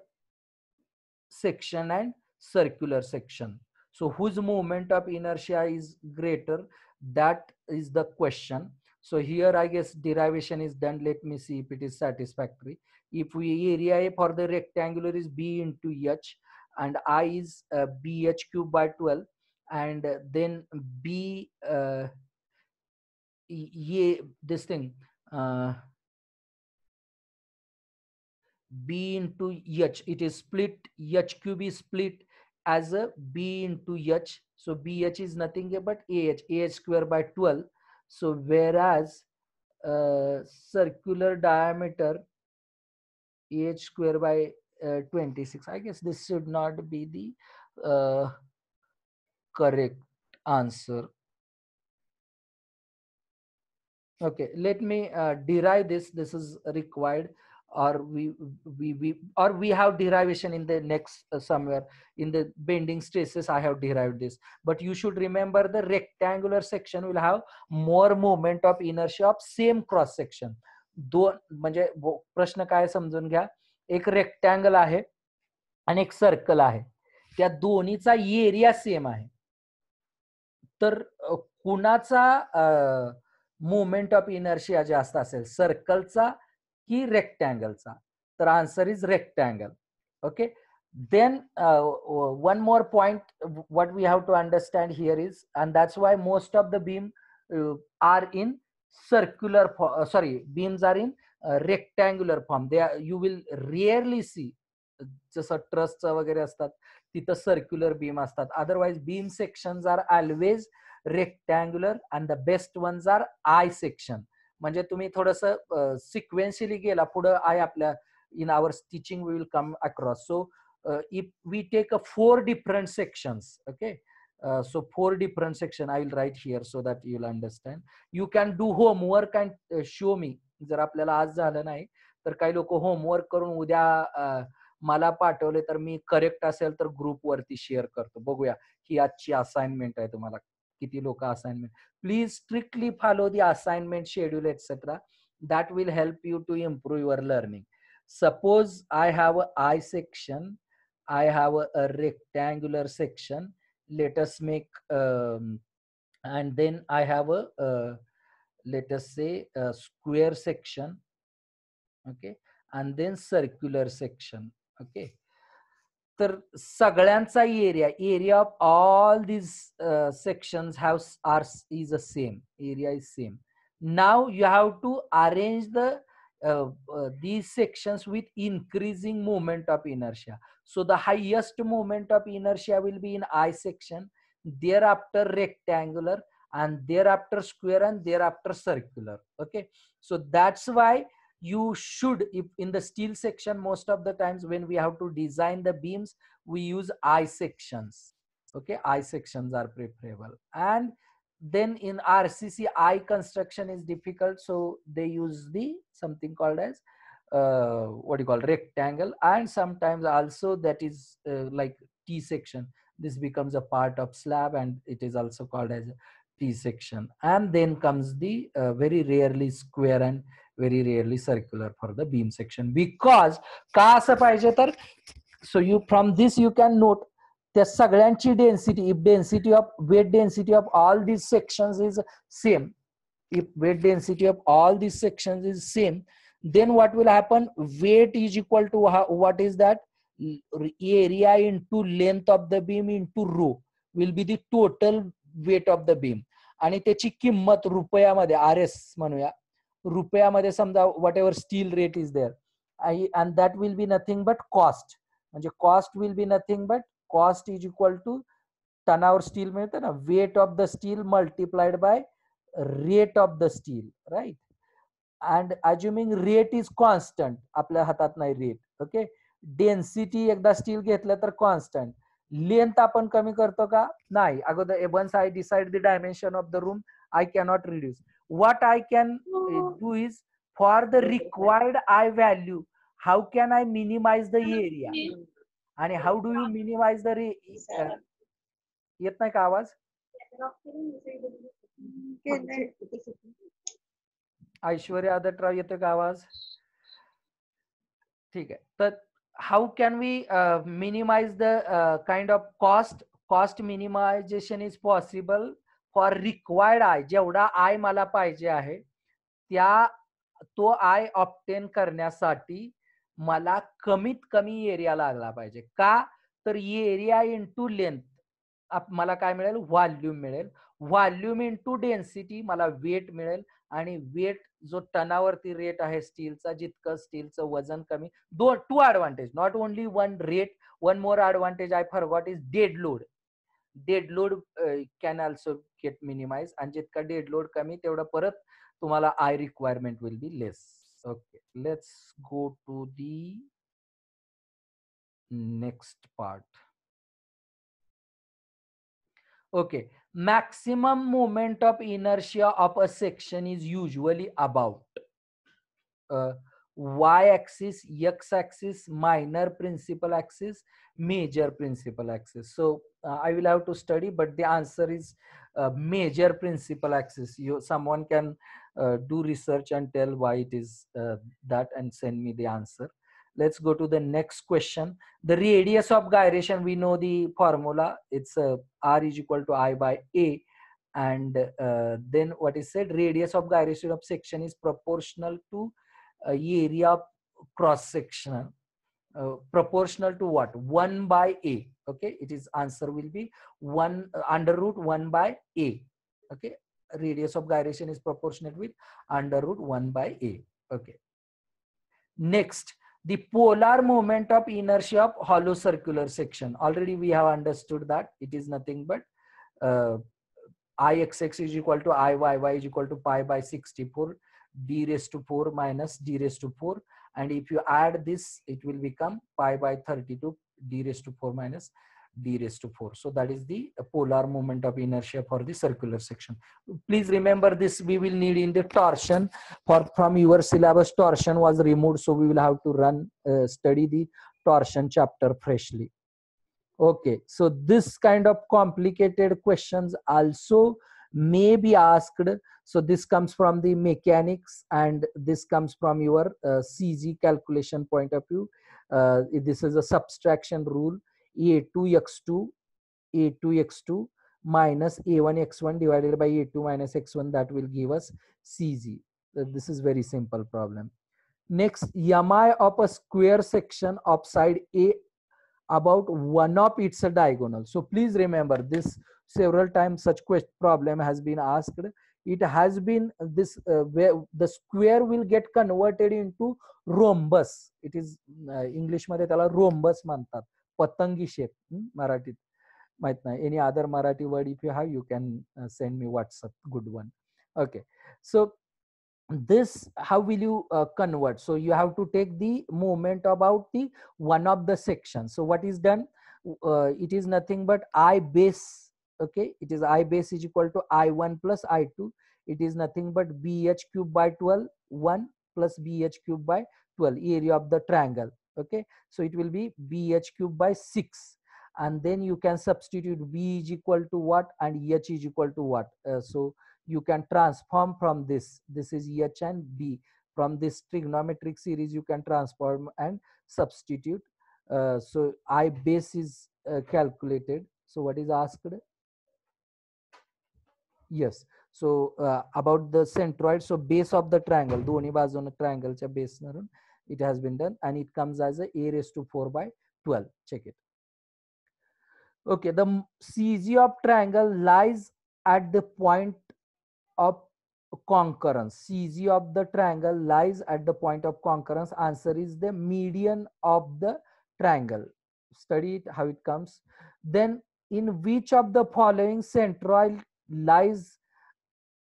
S1: section and circular section, so whose moment of inertia is greater, that is the question. So here I guess derivation is done. Let me see if it is satisfactory. If we area A for the rectangular is B into h, and I is bh cube by 12, and then B this thing B into h, it is split, h cube is split as a B into h. So BH is nothing but AH square by 12. So whereas circular diameter AH square by 26. I guess this should not be the correct answer. Okay, let me derive this. This is required, or we have derivation in the next somewhere in the bending stresses. I have derived this, but you should remember the rectangular section will have more moment of inertia of same cross section. दोन म्हणजे प्रश्न काय समजून घ्या, एक rectangle आहे आणि एक सर्कल आहे, त्या दोन्हीचा एरिया सेम आहे, तर कुणाचा मुवमेंट ऑफ इनर्शिया जास्त असेल, सर्कलचा की रेक्टँगलचा? तर answer is rectangle. Okay. Then one more point what we have to understand here is, and that's why most of the beam are in circular sorry, beams are in rectangular form. They are, you will rarely see जसं ट्रस्टचं वगैरे असतात तिथं circular beam असतात. Otherwise beam sections are always rectangular and the best ones are I section. म्हणजे तुम्ही थोडस सिक्वेन्शियली गेला पुढं आहे आपल्या in our teaching we will come across. So if we take a 4 different sections, okay, so 4 different section I will write here so that you'll understand. You can do homework and show me. जर आपल्याला आज झालं नाही तर काही लोक homework करून उद्या मला पाठवले तर मी करेक्ट असेल तर ग्रुप वरती शेअर करतो. बघूया ही आजची असाइनमेंट आहे. तुम्हाला किती लोक assignment. Please strictly follow the assignment schedule etcetera. that will help you to improve your learning. Suppose I have a I section, I have a rectangular section. Let us make and then I have a let us say a square section, okay, and then circular section, okay. तर सगळ्यांचा area of all these sections is the same. Area is same. Now you have to arrange these sections with increasing moment of inertia. So the highest moment of inertia will be in I section, thereafter rectangular, and thereafter square, and thereafter circular. Okay, so that's why you should, if in the steel section, most of the times when we have to design the beams, we use I sections. Okay, I sections are preferable. And then in RCC, I construction is difficult, so they use the something called as what you call rectangle, and sometimes also that is like T section. This becomes a part of slab, and it is also called as T section. And then comes the very rarely square and very rarely circular for the beam section. Because का असं पाहिजे तर, so you from this you can note त्या सगळ्यांची density, if density of weight density of all these sections is same, if weight density of all these sections is same, then what will happen? Weight is equal to what is that? Area into length of the beam into rho will be the total weight of the beam. आणि त्याची किंमत रुपयामध्ये RS म्हणूया, रुपयामध्ये समजा whatever steel rate is there, and that will be nothing but cost. म्हणजे cost will be nothing but cost is equal to टनावर steel मिळतं ना, weight of the steel multiplied by rate of the steel, right? And assuming rate is constant, आपल्या हातात नाही rate. Okay, density एकदा steel घेतलं तर कॉन्स्टंट. लेंथ आपण कमी करतो का? नाही. अगोदर once I decide the dimension of the room, I cannot reduce. What I can do is, for the required I value, how can I minimize the area? आणि how do you minimize the येत नाही का आवाज? ऐश्वर्या आदतराव येतोय का आवाज? ठीक आहे. तर how can we minimize the kind of cost? Cost minimization is possible for required I. जेवढा I मला पाहिजे आहे तो I ऑब्टेन करण्यासाठी मला कमीत कमी एरिया लागला पाहिजे. का तर एरिया इंटू लेंथ मला काय मिळेल? व्हॉल्यूम मिळेल. व्हॉल्यूम इंटू डेन्सिटी मला वेट मिळेल, आणि वेट जो टनावरती रेट आहे स्टीलचा, जितकं स्टीलचं वजन कमी. Two advantage, not only one rate, one more advantage I forgot is dead load. Dead load can also get minimize, आणि जितका डेड लोड कमी तेवढं परत तुम्हाला I requirement will be less. Okay, let's go to the next part. Okay, maximum moment of inertia of a section is usually about y-axis, x-axis, minor principal axis, major principal axis. So I will have to study, but the answer is major principal axis. Someone can do research and tell why it is that, and send me the answer. Let's go to the next question. The radius of gyration, we know the formula. It's R is equal to I by A. And then what is said, radius of gyration of section is proportional to area of cross section. Proportional to what? 1 by a. Okay, it is answer will be 1 under root 1 by a. Okay, radius of gyration is proportionate with under root 1 by a. Okay, next, the polar moment of inertia of hollow circular section. Already we have understood that it is nothing but Ixx is equal to Iyy is equal to pi by 64 d raised to 4 minus d raised to 4, and if you add this it will become pi by 32 d raised to 4 minus d raised to 4. So that is the polar moment of inertia for the circular section. Please remember this, we will need in the torsion. From your syllabus torsion was removed, so we will have to run study the torsion chapter freshly. Okay, so this kind of complicated questions also may be asked. So this comes from the mechanics and this comes from your CG calculation point of view. This is a subtraction rule. A2x2 A2x2 minus A1x1 divided by A2 minus x1, that will give us CG. This is very simple problem. Next, mi of a square section of side A about one of its diagonal. So please remember this, several times such problem has been asked. It has been this where the square will get converted into rhombus. It is English मध्ये त्याला rhombus म्हणतात, पतंगी shape. मराठीत माहित नाही. Any other Marathi word if you have, you can send me WhatsApp, good one. Okay, so this how will you convert? So you have to take the moment about the one of the sections. So what is done? It is nothing but I base. Okay, it is I base is equal to I1 plus I2. It is nothing but BH cube by 12 1 plus BH cube by 12 area of the triangle. Okay, so it will be BH cube by 6, and then you can substitute B is equal to what and H is equal to what. So you can transform from this is H and B, from this trigonometric series you can transform and substitute. So I base is calculated. So what is asked? Yes, so about the centroid, so base of the triangle, दोन्ही बाजूने triangle च्या base वरून it has been done, and it comes as a raised to 4 by 12. Check it. Okay, the CG of triangle lies at the point of concurrence. CG of the triangle lies at the point of concurrence. Answer is the median of the triangle. Study it how it comes. Then in which of the following centroid lies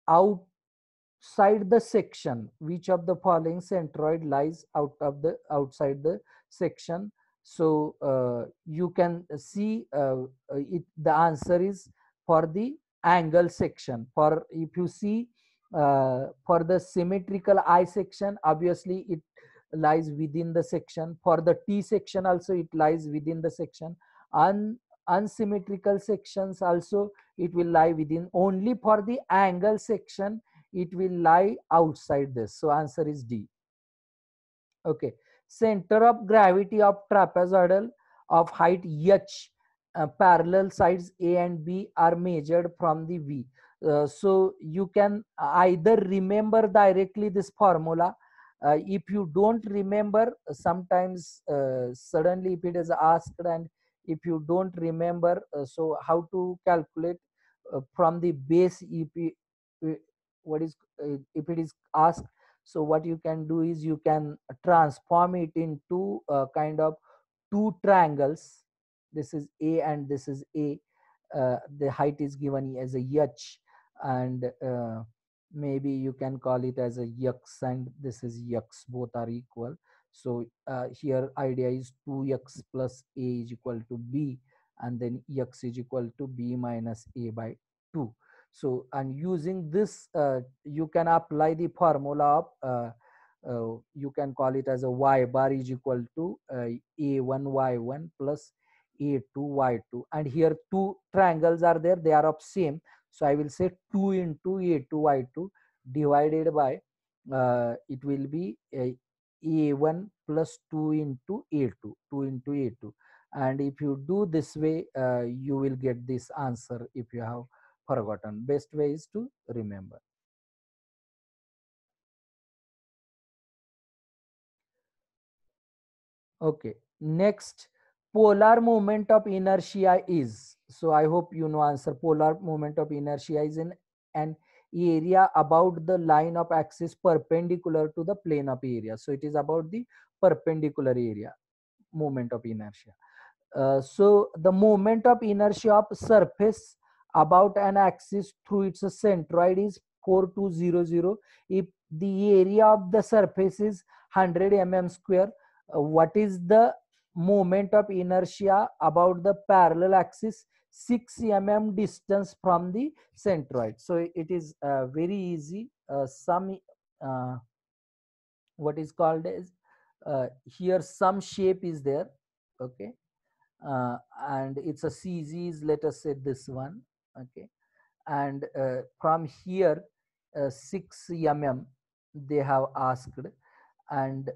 S1: outside the section? Which of the following centroid lies outside the section? So you can see the answer is for the angle section. For if you see for the symmetrical I section, obviously it lies within the section. For the T section also it lies within the section. Unsymmetrical sections also it will lie within. Only for the angle section it will lie outside this. So answer is D. Okay, center of gravity of trapezoidal of height H, parallel sides A and B are measured from the V. So you can either remember directly this formula. If you don't remember, sometimes suddenly if it is asked and if you don't remember, so how to calculate from the base what is if it is asked. So what you can do is you can transform it into kind of two triangles. This is A and this is A. The height is given as a H, and maybe you can call it as a X, and this is X. Both are equal. So here idea is 2x plus A is equal to B, and then X is equal to B minus A by 2. So, and using this, you can apply the formula of, you can call it as a y bar is equal to A1 y1 plus A2 y2. And here two triangles are there, they are of same. So I will say 2 into A2 y2 divided by, it will be A1 plus 2 into A2, 2 into A2. And if you do this way, you will get this answer if you have forgotten. Best way is to remember. Okay, next, polar moment of inertia is, so I hope you know answer. Polar moment of inertia is in an area about the line of axis perpendicular to the plane of area. So it is about the perpendicular area moment of inertia. So the moment of inertia of surface about an axis through its centroid is 4200. If the area of the surface is 100 mm square, what is the moment of inertia about the parallel axis 6 mm distance from the centroid? So it is very easy. Some what is called as here some shape is there. Okay, and it's a CZ is, let us say this one. Okay, and from here 6 mm they have asked, and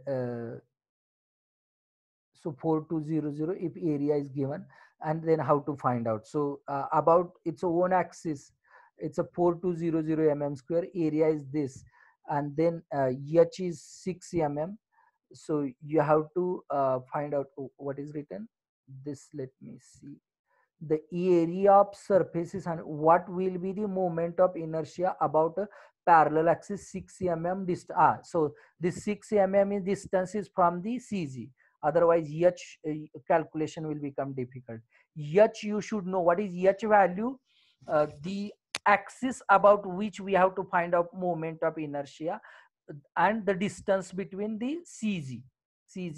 S1: so 4200 if area is given, and then how to find out. So about its own axis, it's a 4200 mm square, area is this, and then h is 6 mm. So you have to find out what is written this. Let me see, the area of surfaces and what will be the moment of inertia about a parallel axis 6 mm distance. So this 6 mm is distance is from the CG. Otherwise h calculation will become difficult. H you should know. What is h value? The axis about which we have to find out moment of inertia, and the distance between the CG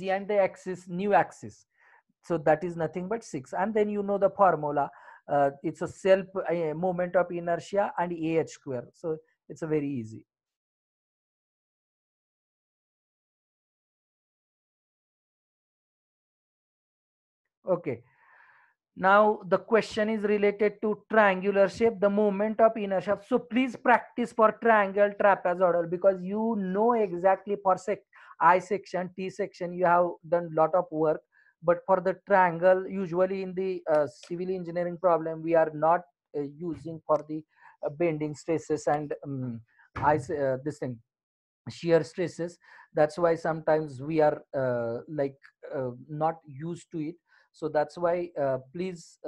S1: and the axis, new axis. So that is nothing but 6. And then you know the formula. It's a self moment of inertia and ah square. So it's a very easy. Okay, now the question is related to triangular shape, the moment of inertia. So please practice for triangle, trapezoidal, because you know exactly for I section, T section you have done lot of work. But for the triangle, usually in the civil engineering problem, we are not using for the bending stresses and this thing, shear stresses. That's why sometimes we are not used to it. So that's why please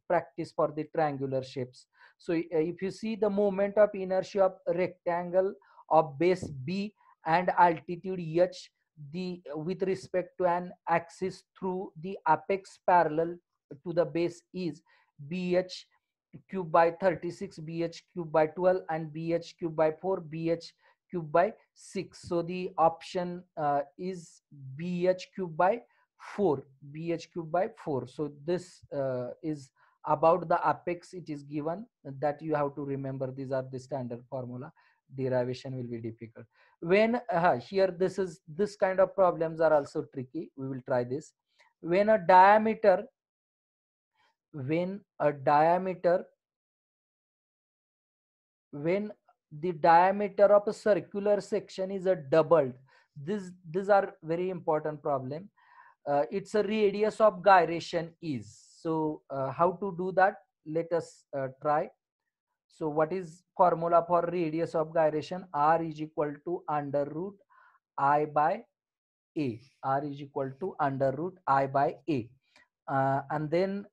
S1: practice for the triangular shapes. So if you see the moment of inertia of rectangle of base B and altitude h, the with respect to an axis through the apex parallel to the base is bh cube by 36, bh cube by 12, and bh cube by 4, bh cube by 6. So the option is bh cube by 4, bh cube by 4. So this is about the apex. It is given that you have to remember. These are the standard formula. Derivation will be difficult. When here this kind of problems are also tricky. We will try this. When a diameter when the diameter of a circular section is a doubled, these are very important problem. It's a radius of gyration is. So how to do that? Let us try. So what is formula for radius of gyration? R is equal to under root I by A. R is equal to under root I by A. And then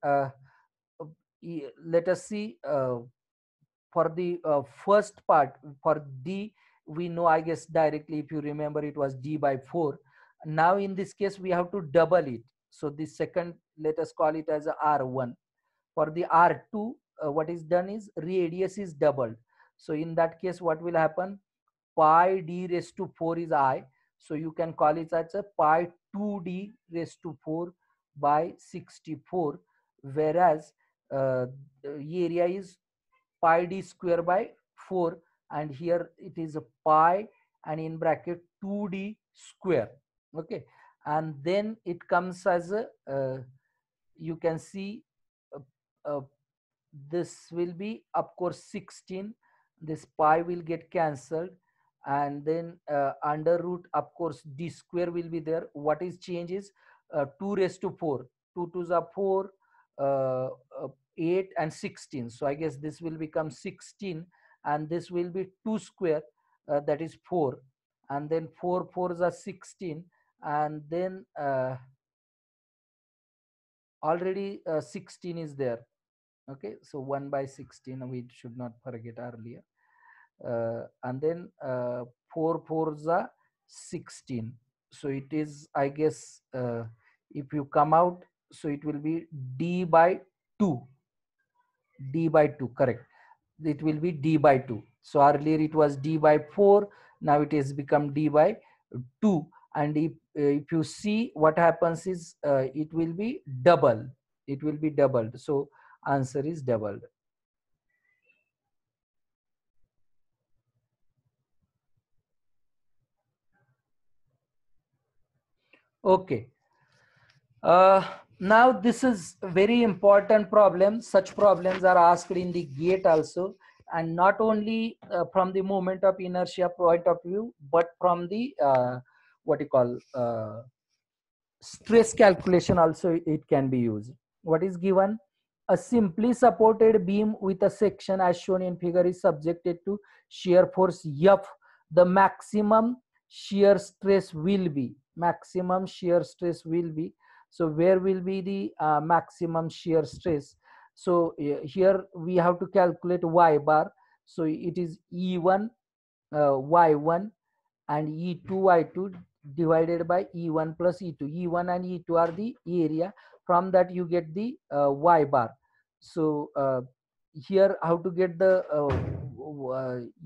S1: let us see for the first part. For D, we know, I guess directly, if you remember, it was D by 4. Now in this case we have to double it. So the second, let us call it as a R1. For the R2, what is done is radius is doubled. So in that case what will happen? Pi d raised to 4 is I. So you can call it as a pi 2d raised to 4 by 64. Whereas area is pi d square by 4, and here it is a pi and in bracket 2d square. Okay, and then it comes as a you can see uh, uh, this will be of course 16. This pi will get cancelled, and then under root, of course d square will be there. What is change is 2 raised to 4, 2 2s are 4, uh, 8 and 16. So I guess this will become 16, and this will be 2 square, that is 4, and then 4 4s are 16, and then already 16 is there. Okay, so 1 by 16, we should not forget earlier. And then 4 4s are 16. So it is, I guess, if you come out, so it will be d by 2. D by 2, correct. It will be d by 2. So earlier it was d by 4, now it has become d by 2. And if you see what happens is, it will be double. It will be doubled. So answer is doubled. Okay. Now this is a very important problem. Such problems are asked in the GATE also, and not only from the moment of inertia point of view, but from the what you call stress calculation also it can be used. What is given? A simply supported beam with a section as shown in figure is subjected to shear force F. The maximum shear stress will be, maximum shear stress will be, so where will be the maximum shear stress? So here we have to calculate Y bar. So it is E1 Y1 and E2 Y2 divided by E1 plus E2. E1 and E2 are the area. From that you get the Y bar. So here how to get the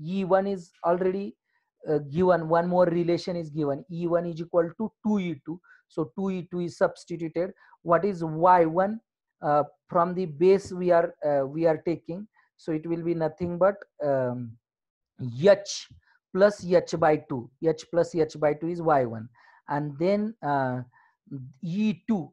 S1: E1 is already given. One more relation is given. E1 is equal to 2E2. So 2E2 is substituted. What is Y1? From the base we are taking. So it will be nothing but H plus H by 2. H plus H by 2 is Y1. And then E2,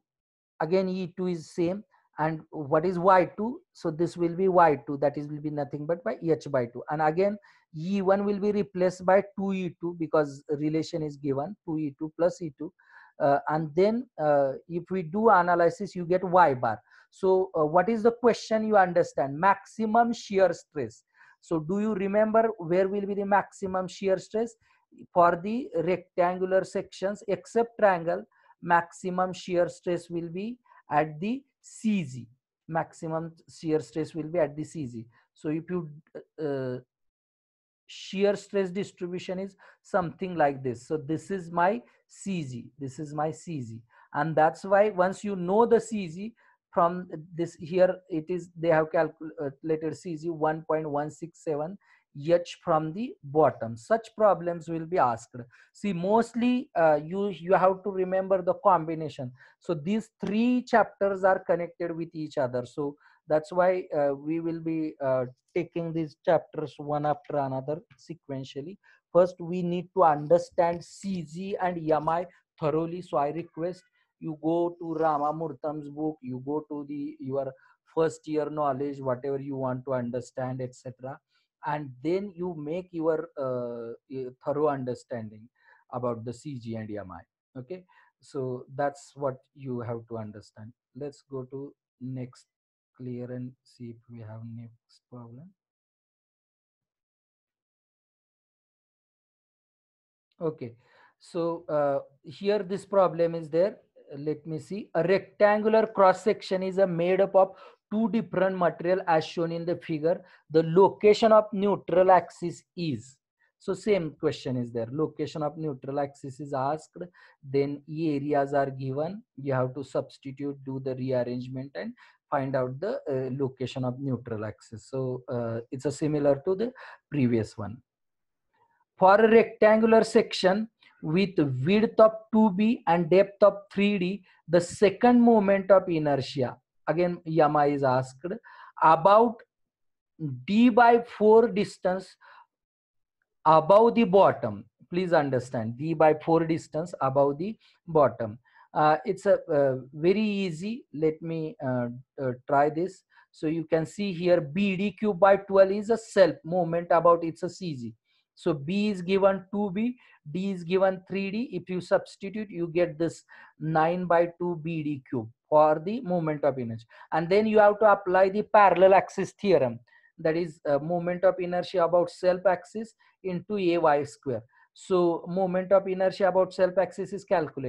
S1: again E2 is same. And what is Y2? So this will be Y2, that is will be nothing but by H by 2. And again E1 will be replaced by 2E2 because relation is given, 2E2 plus E2. And then if we do analysis, you get Y bar. So what is the question? You understand, maximum shear stress. So do you remember where will be the maximum shear stress? For the rectangular sections except triangle, maximum shear stress will be at the CZ. Maximum shear stress will be at the CZ. So if you shear stress distribution is something like this. So this is my CZ. This is my CZ. And that's why once you know the CZ, from this here it is, they have calculated CZ 1.167 H from the bottom. Such problems will be asked. See, mostly you have to remember the combination. So these three chapters are connected with each other. So that's why we will be taking these chapters one after another sequentially. First we need to understand CZ and MI thoroughly. So I request you go to Ramamurtham's book, you go to your first year knowledge, whatever you want to understand, etc. And then you make your thorough understanding about the CG and MI. Okay, so that's what you have to understand. Let's go to next clear and see if we have next problem. Okay, so here this problem is there. Let me see. A rectangular cross section is made up of two different material as shown in the figure. The location of neutral axis is. So same question is there. Location of neutral axis is asked. Then areas are given. You have to substitute, do the rearrangement and find out the location of neutral axis. So it's a similar to the previous one. For a rectangular section with width of 2b and depth of 3d, the second moment of inertia, again Yama is asked, about d by 4 distance above the bottom. Please understand, d by 4 distance above the bottom. It's a very easy. Let me try this. So you can see here BD cube by 12 is a self moment about, it's a CG. So B is given 2B, D is given 3D. If you substitute, you get this 9 by 2 BD cube for the moment of inertia. And then you have to apply the parallel axis theorem, that is moment of inertia about self axis into AY square. So moment of inertia about self axis is calculated.